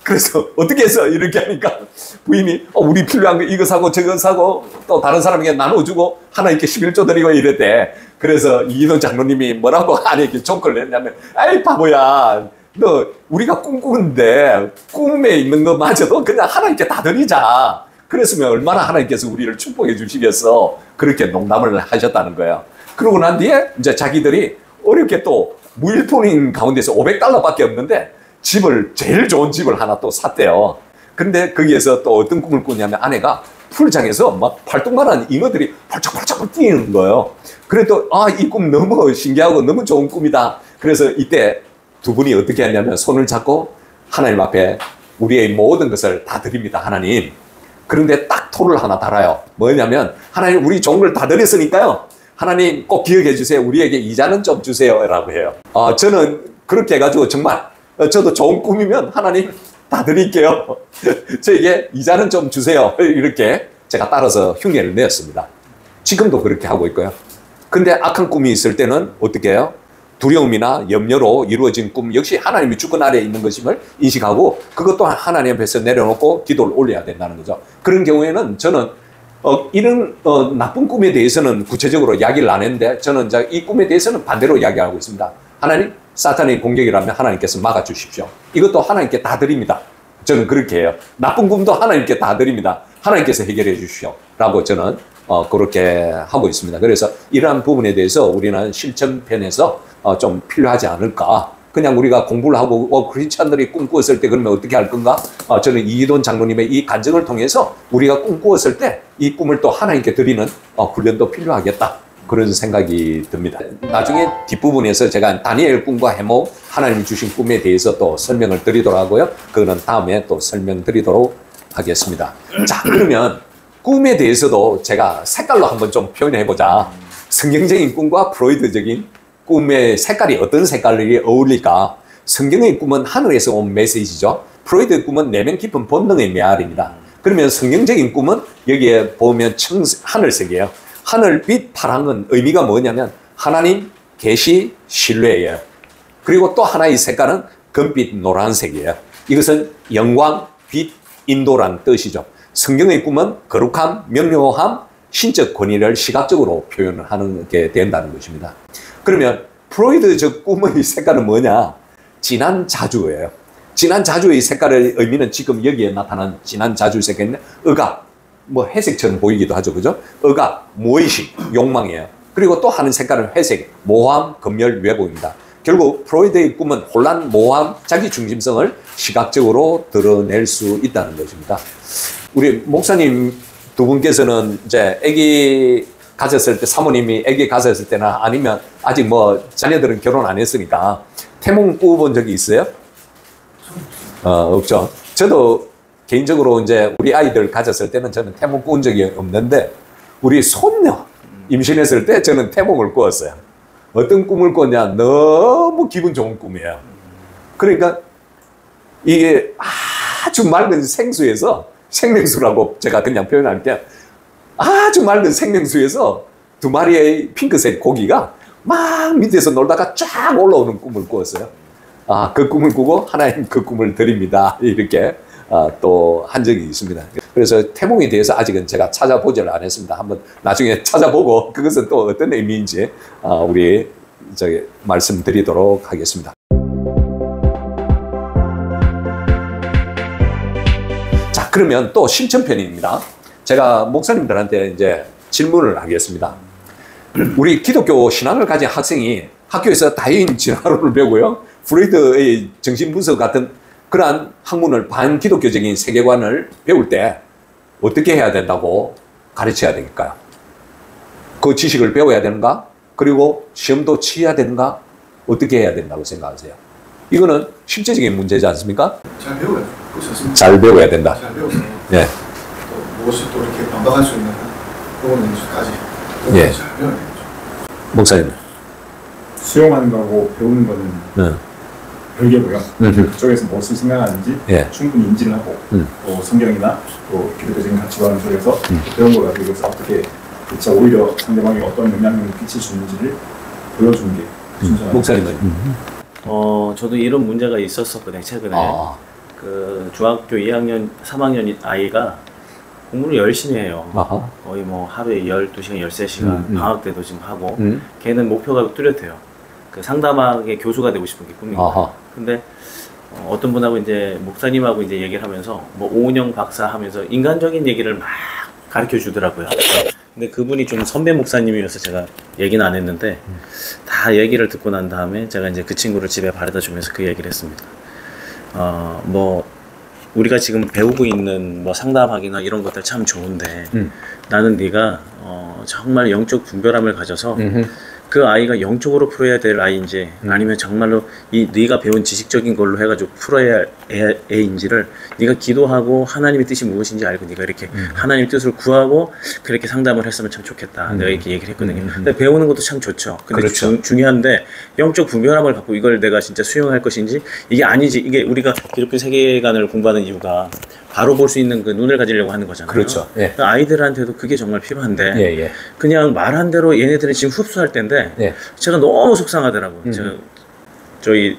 그래서 어떻게 해서 이렇게 하니까 부인이 우리 필요한 거 이거 사고 저거 사고 또 다른 사람에게 나눠주고 하나님께 11조 드리고 이랬대. 그래서 이인원 장로님이 뭐라고 아내에게 조건을 했냐면 아이 바보야. 너 우리가 꿈꾸는데 꿈에 있는 것마저도 그냥 하나님께 다 드리자. 그랬으면 얼마나 하나님께서 우리를 축복해 주시겠어. 그렇게 농담을 하셨다는 거예요. 그러고 난 뒤에 이제 자기들이 어렵게 또 무일푼인 가운데서 $500밖에 없는데 집을 제일 좋은 집을 하나 또 샀대요. 근데 거기에서 또 어떤 꿈을 꾸냐면 아내가 풀장에서 막 팔뚝만한 잉어들이 펄쩍펄쩍 뛰는 거예요. 그래도 이 꿈 너무 신기하고 너무 좋은 꿈이다. 그래서 이때 두 분이 어떻게 하냐면 손을 잡고 하나님 앞에 우리의 모든 것을 다 드립니다. 하나님. 그런데 딱 토를 하나 달아요. 뭐냐면 하나님 우리 좋은 걸 다 드렸으니까요. 하나님 꼭 기억해 주세요. 우리에게 이자는 좀 주세요. 라고 해요. 저는 그렇게 해가지고 정말 저도 좋은 꿈이면 하나님 다 드릴게요. 저에게 이자는 좀 주세요. 이렇게 제가 따라서 흉내를 내었습니다. 지금도 그렇게 하고 있고요. 근데 악한 꿈이 있을 때는 어떻게 해요? 두려움이나 염려로 이루어진 꿈 역시 하나님의 주권 아래에 있는 것임을 인식하고 그것도 하나님 앞에서 내려놓고 기도를 올려야 된다는 거죠. 그런 경우에는 저는 이런 나쁜 꿈에 대해서는 구체적으로 이야기를 안 했는데 저는 이제 이 꿈에 대해서는 반대로 이야기하고 있습니다. 하나님, 사탄의 공격이라면 하나님께서 막아주십시오. 이것도 하나님께 다 드립니다. 저는 그렇게 해요. 나쁜 꿈도 하나님께 다 드립니다. 하나님께서 해결해 주십시오. 라고 저는 그렇게 하고 있습니다. 그래서 이러한 부분에 대해서 우리는 실천편에서 좀 필요하지 않을까. 그냥 우리가 공부를 하고 크리스찬들이 꿈꾸었을 때 그러면 어떻게 할 건가? 저는 이기돈 장로님의 이 간증을 통해서 우리가 꿈꾸었을 때 이 꿈을 또 하나님께 드리는 훈련도 필요하겠다. 그런 생각이 듭니다. 나중에 뒷부분에서 제가 다니엘 꿈과 해목 하나님이 주신 꿈에 대해서 또 설명을 드리도록 하고요. 그거는 다음에 또 설명드리도록 하겠습니다. 자, 그러면 꿈에 대해서도 제가 색깔로 한번 좀 표현해보자. 성경적인 꿈과 프로이드적인 꿈의 색깔이 어떤 색깔이 어울릴까? 성경의 꿈은 하늘에서 온 메시지죠. 프로이드의 꿈은 내면 깊은 본능의 메아리입니다. 그러면 성경적인 꿈은 여기에 보면 하늘색이에요. 하늘빛 파랑은 의미가 뭐냐면 하나님, 계시, 신뢰예요. 그리고 또 하나의 색깔은 금빛 노란색이에요. 이것은 영광, 빛, 인도란 뜻이죠. 성경의 꿈은 거룩함, 명료함, 신적 권위를 시각적으로 표현을 하는 게 된다는 것입니다. 그러면 프로이드적 꿈의 색깔은 뭐냐? 진한 자주예요. 진한 자주의 색깔의 의미는 지금 여기에 나타난 진한 자주 색깔은 억압, 회색처럼 보이기도 하죠. 그죠? 억압, 무의식, 욕망이에요. 그리고 또 하는 색깔은 회색, 모함, 검열, 왜곡입니다. 결국 프로이드의 꿈은 혼란, 모함, 자기 중심성을 시각적으로 드러낼 수 있다는 것입니다. 우리 목사님 두 분께서는 이제 아기 가졌을 때 사모님이 아기 가졌을 때나 아니면 아직 자녀들은 결혼 안 했으니까 태몽 꾸어본 적이 있어요? 없죠. 저도 개인적으로 이제 우리 아이들 가졌을 때는 저는 태몽 꾸은 적이 없는데 우리 손녀 임신했을 때 저는 태몽을 꾸었어요. 어떤 꿈을 꿨냐? 너무 기분 좋은 꿈이에요. 그러니까 이게 아주 맑은 생수에서 생명수라고 제가 그냥 표현할게요. 아주 맑은 생명수에서 두 마리의 핑크색 고기가 막 밑에서 놀다가 쫙 올라오는 꿈을 꾸었어요. 그 꿈을 꾸고 하나님 그 꿈을 드립니다. 이렇게 또 한 적이 있습니다. 그래서 태몽에 대해서 아직은 제가 찾아보지를 않았습니다. 한번 나중에 찾아보고 그것은 또 어떤 의미인지 우리 말씀드리도록 하겠습니다. 자, 그러면 또 실천편입니다. 제가 목사님들한테 이제 질문을 하겠습니다. 우리 기독교 신앙을 가진 학생이 학교에서 다윈 진화론을 배우고요. 프로이드의 정신분석 같은 그러한 학문을 반기독교적인 세계관을 배울 때 어떻게 해야 된다고 가르쳐야 될까요? 그 지식을 배워야 되는가? 그리고 시험도 치야 되는가? 어떻게 해야 된다고 생각하세요? 이거는 실제적인 문제지 않습니까? 잘 배워야 그렇습니다. 잘 배워야 된다. 잘 배워서 예. 또 무엇이 또 이렇게 반박할 수 있는 부분까지 예. 잘 배워야 되죠. 목사님. 수용하는 거하고 배우는 거는 네. 별개고요. 음흠. 그쪽에서 무엇을 생각하는지 예. 충분히 인지를 하고 또 성경이나 또 기독교적인 가치관 속에서 배운 걸 가지고 여기서 어떻게 진짜 오히려 상대방이 어떤 영향력을 끼칠 수 있는지를 보여주는 게 순서가 목사님은. 저도 이런 문제가 있었었거든요. 최근에 그 중학교 2학년, 3학년 아이가 공부를 열심히 해요. 아하. 거의 뭐 하루에 12시간, 13시간 방학 때도 지금 하고 걔는 목표가 뚜렷해요. 그 상담학의 교수가 되고 싶은 게 꿈이고. 아하. 근데 어떤 분하고 이제 목사님하고 이제 얘기를 하면서 뭐 오은영 박사 하면서 인간적인 얘기를 막 가르쳐 주더라고요. 근데 그분이 좀 선배 목사님이어서 제가 얘기는 안 했는데 다 얘기를 듣고 난 다음에 제가 이제 그 친구를 집에 바래다 주면서 그 얘기를 했습니다. 뭐 우리가 지금 배우고 있는 뭐 상담학이나 이런 것들 참 좋은데 나는 네가 정말 영적 분별함을 가져서 그 아이가 영적으로 풀어야 될 아이인지 아니면 정말로 이 네가 배운 지식적인 걸로 해가지고 풀어야 할 애인지를 네가 기도하고 하나님의 뜻이 무엇인지 알고 네가 이렇게 하나님의 뜻을 구하고 그렇게 상담을 했으면 참 좋겠다. 내가 이렇게 얘기를 했거든요. 근데 배우는 것도 참 좋죠. 근데 그렇죠. 중요한데 영적 분별함을 갖고 이걸 내가 진짜 수용할 것인지 이게 아니지. 이게 우리가 기독교 세계관을 공부하는 이유가 바로 볼 수 있는 그 눈을 가지려고 하는 거잖아요. 그렇죠. 예. 아이들한테도 그게 정말 필요한데 예. 그냥 말한 대로 얘네들은 지금 흡수할 때인데 예. 제가 너무 속상하더라고요. 저희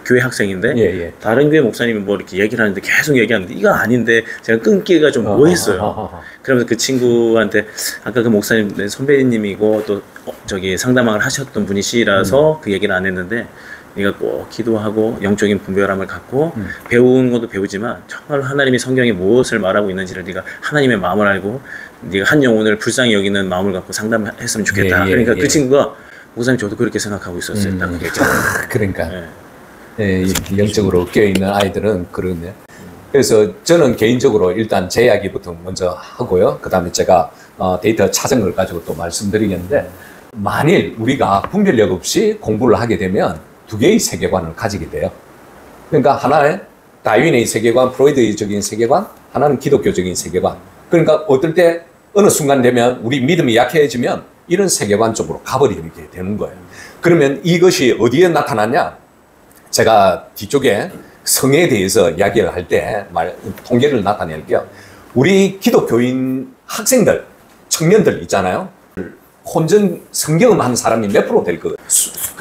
교회 학생인데 예. 다른 교회 목사님이 뭐 이렇게 얘기를 하는데 계속 얘기하는데 이거 아닌데 제가 끊기가 좀 뭐했어요. 그러면서 그 친구한테 아까 그 목사님 선배님이고 또 저기 상담학을 하셨던 분이시라서 그 얘기를 안 했는데 네가 꼭 기도하고 영적인 분별함을 갖고 배우는 것도 배우지만 정말 하나님이 성경에 무엇을 말하고 있는지를 네가 하나님의 마음을 알고 네가 한 영혼을 불쌍히 여기는 마음을 갖고 상담했으면 좋겠다. 그러니까 그 친구가 목사님 저도 그렇게 생각하고 있었어요. 딱 그게 그러니까 영적으로 깨어있는 아이들은 그러네. 그래서 저는 개인적으로 일단 제 이야기부터 먼저 하고요. 그 다음에 제가 데이터 찾은 걸 가지고 또 말씀드리겠는데 만일 우리가 분별력 없이 공부를 하게 되면 두 개의 세계관을 가지게 돼요. 그러니까 하나는 다윈의 세계관, 프로이드적인 세계관, 하나는 기독교적인 세계관. 그러니까 어떨 때 어느 순간 되면 우리 믿음이 약해지면 이런 세계관 쪽으로 가버리게 되는 거예요. 그러면 이것이 어디에 나타나냐? 제가 뒤쪽에 성에 대해서 이야기를 할 때 통계를 나타낼게요. 우리 기독교인 학생들, 청년들 있잖아요. 혼전 성경음 하는 사람이 몇 프로 될 거예요?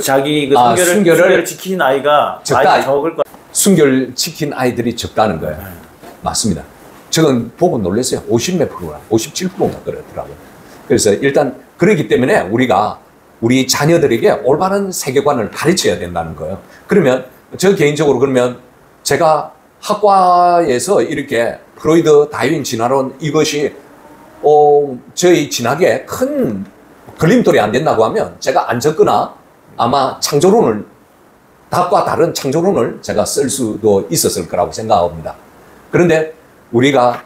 자기 그 순결을 지키는 아이가 적다. 적을 거야. 순결 지킨 아이들이 적다는 거예요. 맞습니다. 저는 보고 놀랐어요. 50몇 프로나 57%나 그러더라고요. 그래서 일단 그러기 때문에 우리가 우리 자녀들에게 올바른 세계관을 가르쳐야 된다는 거예요. 그러면 저 개인적으로 그러면 제가 학과에서 이렇게 프로이드, 다윈 진화론 이것이 저희 진학에 큰 걸림돌이 안 된다고 하면 제가 안 적거나 아마 창조론을 닭과 다른 창조론을 제가 쓸 수도 있었을 거라고 생각합니다. 그런데 우리가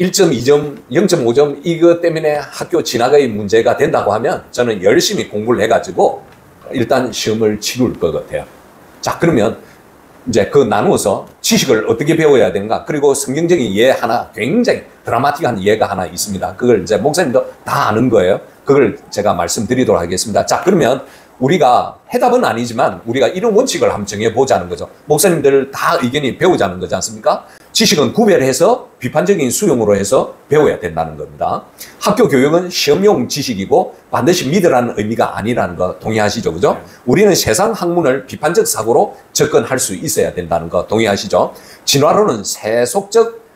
1점, 2점, 0.5점 이것 때문에 학교 진학의 문제가 된다고 하면 저는 열심히 공부를 해가지고 일단 시험을 치룰 것 같아요. 자, 그러면 이제 그 나누어서 지식을 어떻게 배워야 되는가. 그리고 성경적인 예 하나 굉장히 드라마틱한 예가 하나 있습니다. 그걸 이제 목사님도 다 아는 거예요. 그걸 제가 말씀드리도록 하겠습니다. 자, 그러면 우리가 해답은 아니지만 우리가 이런 원칙을 한번 정해보자는 거죠. 목사님들 다 의견이 배우자는 거지 않습니까? 지식은 구별해서 비판적인 수용으로 해서 배워야 된다는 겁니다. 학교 교육은 시험용 지식이고 반드시 믿으라는 의미가 아니라는 거 동의하시죠? 그죠? 우리는 세상 학문을 비판적 사고로 접근할 수 있어야 된다는 거 동의하시죠? 진화론은 세속적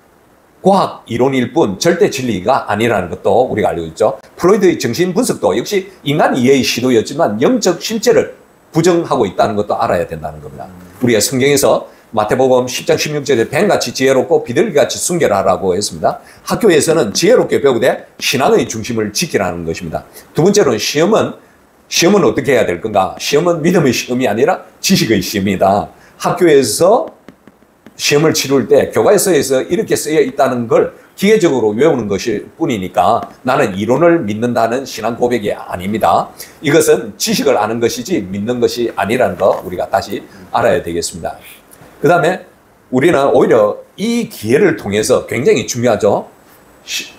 과학 이론일 뿐 절대 진리가 아니라는 것도 우리가 알고 있죠. 프로이드의 정신 분석도 역시 인간 이해의 시도였지만 영적 실제를 부정하고 있다는 것도 알아야 된다는 겁니다. 우리가 성경에서 마태복음 10장 16절에 뱀같이 지혜롭고 비둘기같이 순결하라고 했습니다. 학교에서는 지혜롭게 배우되 신앙의 중심을 지키라는 것입니다. 두 번째로는 시험은 어떻게 해야 될 건가? 시험은 믿음의 시험이 아니라 지식의 시험이다. 학교에서 시험을 치룰 때 교과서에서 이렇게 쓰여 있다는 걸 기계적으로 외우는 것일 뿐이니까 나는 이론을 믿는다는 신앙 고백이 아닙니다. 이것은 지식을 아는 것이지 믿는 것이 아니라는 거 우리가 다시 알아야 되겠습니다. 그 다음에 우리는 오히려 이 기회를 통해서 굉장히 중요하죠.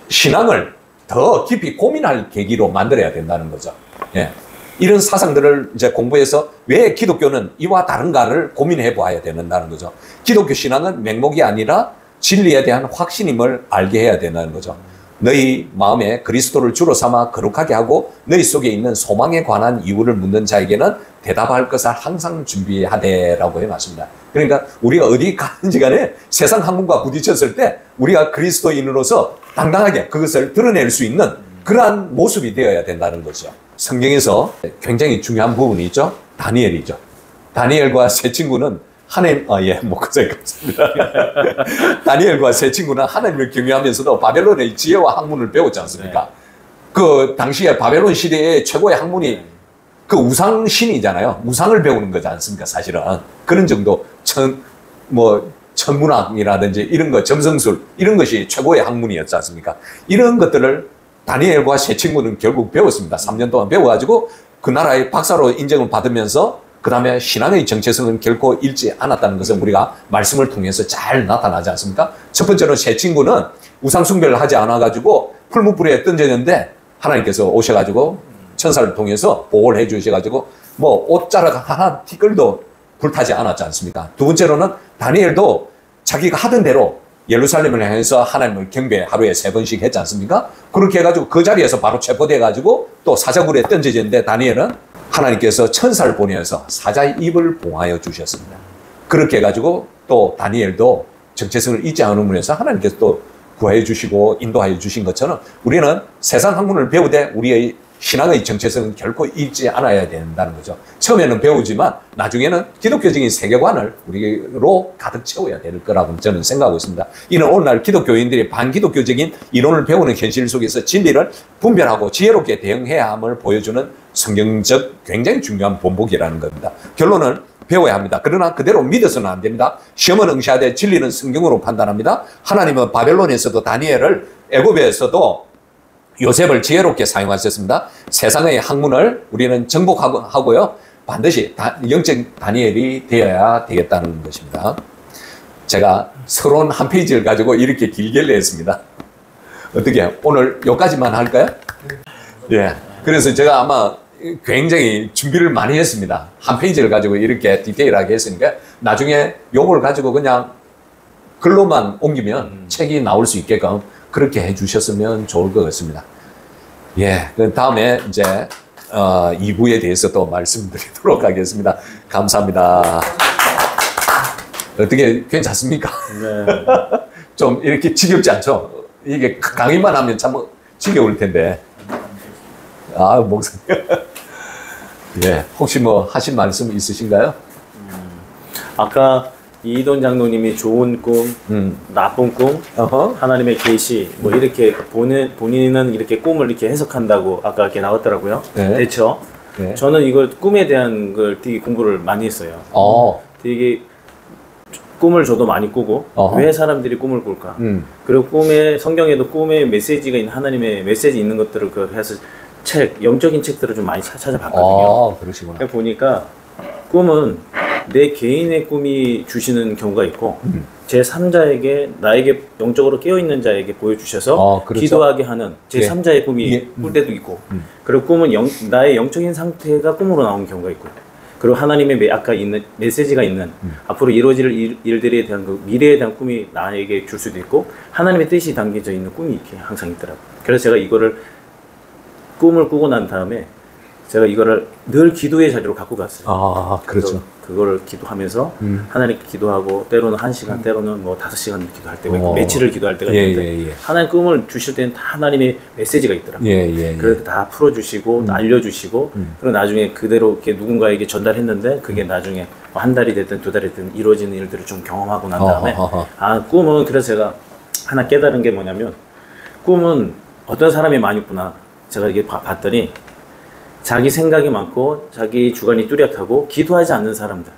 신앙을 더 깊이 고민할 계기로 만들어야 된다는 거죠. 예. 이런 사상들을 이제 공부해서 왜 기독교는 이와 다른가를 고민해 봐야 된다는 거죠. 기독교 신앙은 맹목이 아니라 진리에 대한 확신임을 알게 해야 된다는 거죠. 너희 마음에 그리스도를 주로 삼아 거룩하게 하고 너희 속에 있는 소망에 관한 이유를 묻는 자에게는 대답할 것을 항상 준비하되라고 해놨습니다. 그러니까 우리가 어디 가든지 간에 세상 학문과 부딪혔을 때 우리가 그리스도인으로서 당당하게 그것을 드러낼 수 있는 그러한 모습이 되어야 된다는 거죠. 성경에서 굉장히 중요한 부분이 있죠. 다니엘이죠. 다니엘과 세 친구는 하나님, 목사님 감사합니다. 다니엘과 세 친구는 하나님을 경외하면서도 바벨론의 지혜와 학문을 배웠지 않습니까? 네. 그 당시에 바벨론 시대의 최고의 학문이 그 우상신이잖아요. 우상을 배우는 거지 않습니까? 사실은. 그런 정도, 천문학이라든지 이런 거, 점성술, 이런 것이 최고의 학문이었지 않습니까? 이런 것들을 다니엘과 세 친구는 결국 배웠습니다. 3년 동안 배워가지고 그 나라의 박사로 인정을 받으면서 그 다음에 신앙의 정체성은 결코 잃지 않았다는 것은 우리가 말씀을 통해서 잘 나타나지 않습니까? 첫 번째는 세 친구는 우상숭배를 하지 않아가지고 풀무불에 던졌는데 하나님께서 오셔가지고 천사를 통해서 보호를 해주셔가지고 옷자락 하나 티끌도 불타지 않았지 않습니까? 두 번째로는 다니엘도 자기가 하던 대로 예루살렘을 향해서 하나님을 경배 하루에 3번씩 했지 않습니까? 그렇게 해가지고 그 자리에서 바로 체포돼가지고 또 사자굴에 던져졌는데 다니엘은 하나님께서 천사를 보내서 사자의 입을 봉하여 주셨습니다. 그렇게 해가지고 또 다니엘도 정체성을 잊지 않음으로 해서 하나님께서 또 구하여 주시고 인도하여 주신 것처럼 우리는 세상 학문을 배우되 우리의 신앙의 정체성은 결코 잊지 않아야 된다는 거죠. 처음에는 배우지만 나중에는 기독교적인 세계관을 우리로 가득 채워야 될 거라고 저는 생각하고 있습니다. 이는 오늘날 기독교인들이 반기독교적인 이론을 배우는 현실 속에서 진리를 분별하고 지혜롭게 대응해야 함을 보여주는 성경적 굉장히 중요한 본보기라는 겁니다. 결론은 배워야 합니다. 그러나 그대로 믿어서는 안 됩니다. 시험은 응시하되 진리는 성경으로 판단합니다. 하나님은 바벨론에서도 다니엘을 애굽에서도 요셉을 지혜롭게 사용하셨습니다. 세상의 학문을 우리는 정복하고요. 반드시 영적 다니엘이 되어야 되겠다는 것입니다. 제가 서론 한 페이지를 가지고 이렇게 길게 냈습니다. 어떻게 오늘 여기까지만 할까요? 예. 그래서 제가 아마 굉장히 준비를 많이 했습니다. 한 페이지를 가지고 이렇게 디테일하게 했으니까 나중에 요걸 가지고 그냥 글로만 옮기면 책이 나올 수 있게끔 그렇게 해주셨으면 좋을 것 같습니다. 예, 그 다음에 이제 2부에 대해서 또 말씀드리도록 하겠습니다. 감사합니다. 어떻게 괜찮습니까? 네. 좀 이렇게 지겹지 않죠? 이게 강의만 하면 참 지겨울 텐데. 목사님. 예, 혹시 하신 말씀 있으신가요? 아까 이돈 장로님이 좋은 꿈, 나쁜 꿈, 하나님의 계시, 이렇게 본인은 이렇게 꿈을 이렇게 해석한다고 아까 이렇게 나왔더라고요. 네. 대처. 네. 저는 이걸 꿈에 대한 걸 되게 공부를 많이 했어요. 되게 꿈을 저도 많이 꾸고 왜 사람들이 꿈을 꿀까? 그리고 성경에도 꿈에 메시지가 있는 하나님의 메시지 있는 것들을 해서 영적인 책들을 좀 많이 찾아봤거든요. 그러시구나. 보니까 꿈은 내 개인의 꿈이 주시는 경우가 있고 제3자에게 나에게 영적으로 깨어있는 자에게 보여주셔서 그렇죠. 기도하게 하는 제3자의 꿈이 꿀 때도 있고 그리고 꿈은 나의 영적인 상태가 꿈으로 나오는 경우가 있고 그리고 하나님의 아까 있는 메시지가 있는 앞으로 이루어질 일들에 대한 그 미래에 대한 꿈이 나에게 줄 수도 있고 하나님의 뜻이 담겨져 있는 꿈이 이렇게 항상 있더라고요. 그래서 제가 이거를 꿈을 꾸고 난 다음에 제가 이거를 늘 기도의 자리로 갖고 갔어요. 그렇죠. 그거를 기도하면서 하나님께 기도하고 때로는 1시간, 때로는 5시간 기도할 때가 있고 며칠을 기도할 때가 있는데 하나님 꿈을 주실 때는 다 하나님의 메시지가 있더라고요. 그래서 다 풀어주시고 알려주시고 그리고 나중에 그대로 이렇게 누군가에게 전달했는데 그게 나중에 한 달이 됐든 2달이 됐든 이루어지는 일들을 좀 경험하고 난 다음에 꿈은 그래서 제가 하나 깨달은 게 뭐냐면 꿈은 어떤 사람이 많이 있구나. 제가 이게 봤더니 자기 생각이 많고 자기 주관이 뚜렷하고 기도하지 않는 사람들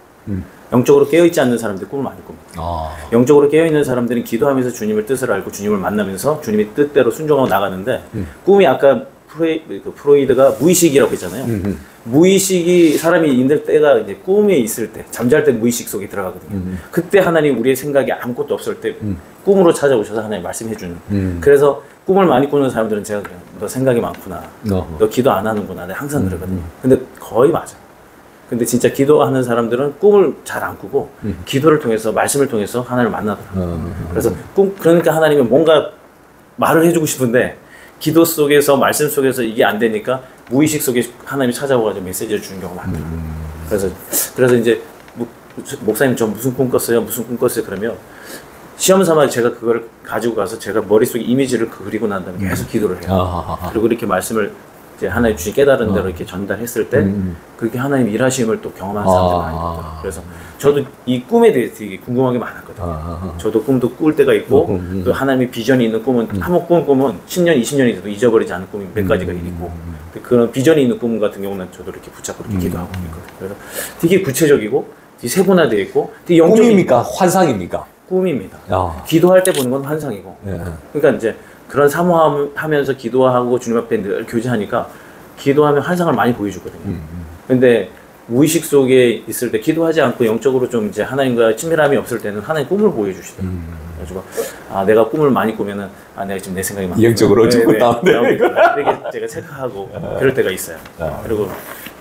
영적으로 깨어있지 않는 사람들이 꿈을 많이 꿉니다. 영적으로 깨어있는 사람들은 기도하면서 주님을 뜻을 알고 주님을 만나면서 주님의 뜻대로 순종하고 나가는데 꿈이 아까 프로이드가 무의식이라고 했잖아요. 무의식이 사람이 있는 때가 이제 꿈에 있을 때, 잠잘 때 무의식 속에 들어가거든요. 그때 하나님 우리의 생각이 아무것도 없을 때 꿈으로 찾아오셔서 하나님 말씀해 주는. 그래서 꿈을 많이 꾸는 사람들은 제가 그래요. 너 생각이 많구나. 너 기도 안 하는구나. 내가 항상 그러거든요. 근데 거의 맞아. 근데 진짜 기도하는 사람들은 꿈을 잘 안 꾸고 기도를 통해서 말씀을 통해서 하나님을 만나더라고요. 그래서 그러니까 하나님이 뭔가 말을 해주고 싶은데 기도 속에서 말씀 속에서 이게 안 되니까 무의식 속에 하나님이 찾아와가지고 메시지를 주는 경우가 많더라고요. 그래서 이제 목사님 저 무슨 꿈 꿨어요? 무슨 꿈 꿨어요? 그러면 시험 삼아 제가 그걸 가지고 가서 제가 머릿속에 이미지를 그리고 난 다음에 계속 기도를 해요. 그리고 이렇게 말씀을 이제 하나님 주신 깨달은 대로 이렇게 전달했을 때 그렇게 하나님 일하심을 또 경험한 사람들이 많이 있더라고요. 그래서 저도 이 꿈에 대해서 되게 궁금한 게 많았거든요. 저도 꿈도 꿀 때가 있고 또 하나님의 비전이 있는 꿈은 한번 꿈은 10년, 20년이 돼도 잊어버리지 않은 꿈이 몇 가지가 있고 그런 비전이 있는 꿈 같은 경우는 저도 이렇게 붙잡고 이렇게 기도하고 있거든요. 그래서 되게 구체적이고 되게 세분화되어 있고 되게 영적인 꿈입니까? 환상입니까? 꿈입니다. 기도할 때 보는 건 환상이고 그러니까 이제 그런 사모하면서 기도하고 주님 앞에 늘 교제하니까 기도하면 환상을 많이 보여주거든요. 근데 무의식 속에 있을 때 기도하지 않고 영적으로 좀 이제 하나님과 친밀함이 없을 때는 하나님 꿈을 보여주시더라고요. 그래가지고 내가 꿈을 많이 꾸면은 내가 지금 내 생각이 많아. 영적으로 조금 다운돼. 이렇게 제가 체크하고 그럴 때가 있어요. 그리고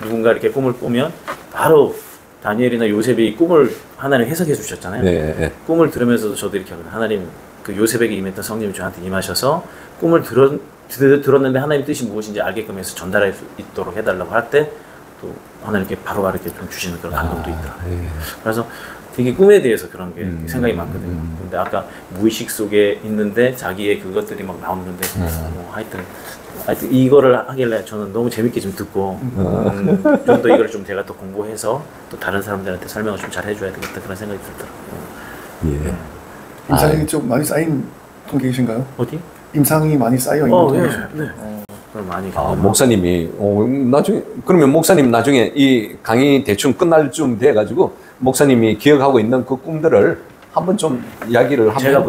누군가 이렇게 꿈을 꾸면 바로 다니엘이나 요셉이 꿈을 하나님 해석해 주셨잖아요. 네. 꿈을 들으면서도 저도 이렇게 하거든요. 하나님 그 요셉에게 임했던 성령이 저한테 임하셔서 꿈을 들었는데 하나님의 뜻이 무엇인지 알게끔 해서 전달할 수 있도록 해달라고 할 때 또 하나님 이렇게 바로바로 이렇게 좀 주시는 그런 감동도 있다. 그래서 되게 꿈에 대해서 그런 게 생각이 많거든요. 근데 아까 무의식 속에 있는데 자기의 그것들이 막 나오는데 하여튼 이거를 하길래 저는 너무 재밌게 좀 듣고 좀 더 이걸 좀 제가 또 공부해서 또 다른 사람들한테 설명을 좀 잘 해줘야 되겠다 그런 생각이 들더라고요. 임상이 좀 많이 쌓인 통계이신가요? 어디? 임상이 많이 쌓여 있는 통계이신 네. 그럼 많이 목사님이 나중에 그러면 목사님 나중에 이 강의 대충 끝날 쯤 돼가지고 목사님이 기억하고 있는 그 꿈들을 한번 좀 이야기를 한번 제가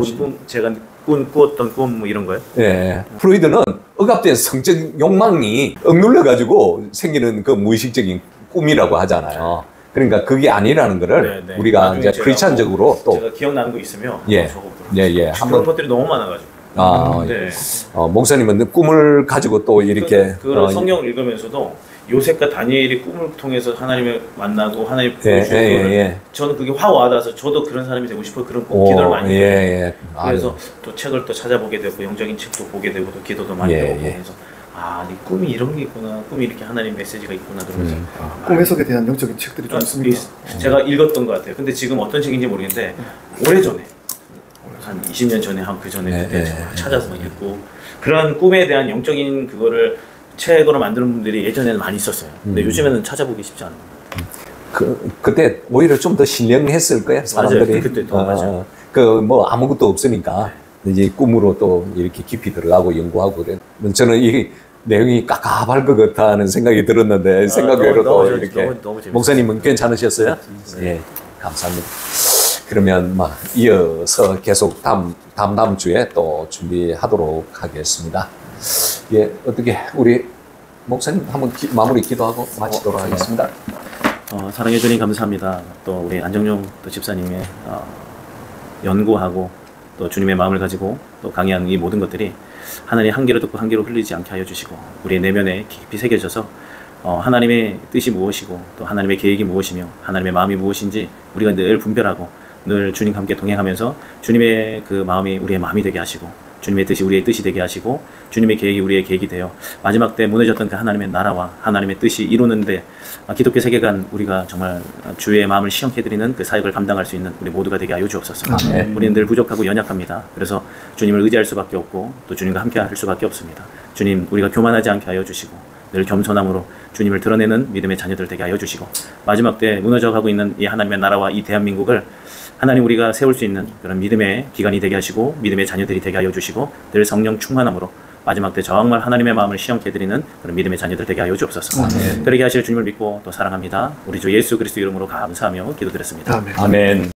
제가 꾸었던 꿈 뭐 이런 거요? 예. 프로이드는 억압된 성적 욕망이 억눌려 가지고 생기는 그 무의식적인 꿈이라고 하잖아요. 그러니까 그게 아니라는 거를 우리가 이제 크리스찬적으로 또 제가 기억나는 거 있으면 한번 그런 것들이 너무 많아가지고. 목사님은 꿈을 가지고 또 이렇게 그 성경을 읽으면서도 요셉과 다니엘이 꿈을 통해서 하나님을 만나고 하나님 보여주는 저는 그게 확 와닿아서 저도 그런 사람이 되고 싶어요. 그런 기도를 많이 해요. 그래서 또 책을 또 찾아보게 되고 영적인 책도 보게 되고 또 기도도 많이 하고 그래서 네 꿈이 이런 게 있구나. 꿈이 이렇게 하나님 메시지가 있구나. 그러면서 꿈 해석에 대한 영적인 책들이 좀 있습니까? 제가 읽었던 것 같아요. 근데 지금 어떤 책인지 모르겠는데 오래전에 한 20년 전에 그 전에 찾아서 읽고 그런 꿈에 대한 영적인 그거를 책으로 만드는 분들이 예전에는 많이 있었어요. 근데 요즘에는 찾아보기 쉽지 않아요. 그때 오히려 좀 더 신령했을 거예요. 사람들이. 맞아요. 그때 더 맞아요. 뭐 아무것도 없으니까 이제 꿈으로 또 이렇게 깊이 들어가고 연구하고 그래. 저는 이 내용이 깝깝할 것 같다는 생각이 들었는데 생각외로 또 이렇게 너무 목사님은 괜찮으셨어요? 예, 감사합니다. 그러면 막 이어서 계속 다음 주에 또 준비하도록 하겠습니다. 예, 어떻게 우리 목사님 한번 마무리 기도하고 마치도록 하겠습니다. 사랑해 주님 감사합니다. 또 우리 안정용 또 집사님의 연구하고 또 주님의 마음을 가지고 또 강의한 이 모든 것들이 하나님의 한계로 듣고 한계로 흘리지 않게 하여 주시고 우리의 내면에 깊이 새겨져서 하나님의 뜻이 무엇이고 또 하나님의 계획이 무엇이며 하나님의 마음이 무엇인지 우리가 늘 분별하고 늘 주님과 함께 동행하면서 주님의 그 마음이 우리의 마음이 되게 하시고 주님의 뜻이 우리의 뜻이 되게 하시고 주님의 계획이 우리의 계획이 되어 마지막 때 무너졌던 그 하나님의 나라와 하나님의 뜻이 이루는데 기독교 세계관 우리가 정말 주의 마음을 시험해드리는 그 사역을 감당할 수 있는 우리 모두가 되게 하여 주옵소서. 우리는 늘 부족하고 연약합니다. 그래서 주님을 의지할 수밖에 없고 또 주님과 함께 할 수밖에 없습니다. 주님 우리가 교만하지 않게 하여 주시고 늘 겸손함으로 주님을 드러내는 믿음의 자녀들 되게 하여 주시고 마지막 때 무너져가고 있는 이 하나님의 나라와 이 대한민국을 하나님 우리가 세울 수 있는 그런 믿음의 기관이 되게 하시고 믿음의 자녀들이 되게 하여 주시고 늘 성령 충만함으로 마지막 때 정말 하나님의 마음을 시험케 해드리는 그런 믿음의 자녀들 되게 하여 주옵소서. 그러게 하실 주님을 믿고 또 사랑합니다. 우리 주 예수 그리스도 이름으로 감사하며 기도드렸습니다. 아멘. 아멘.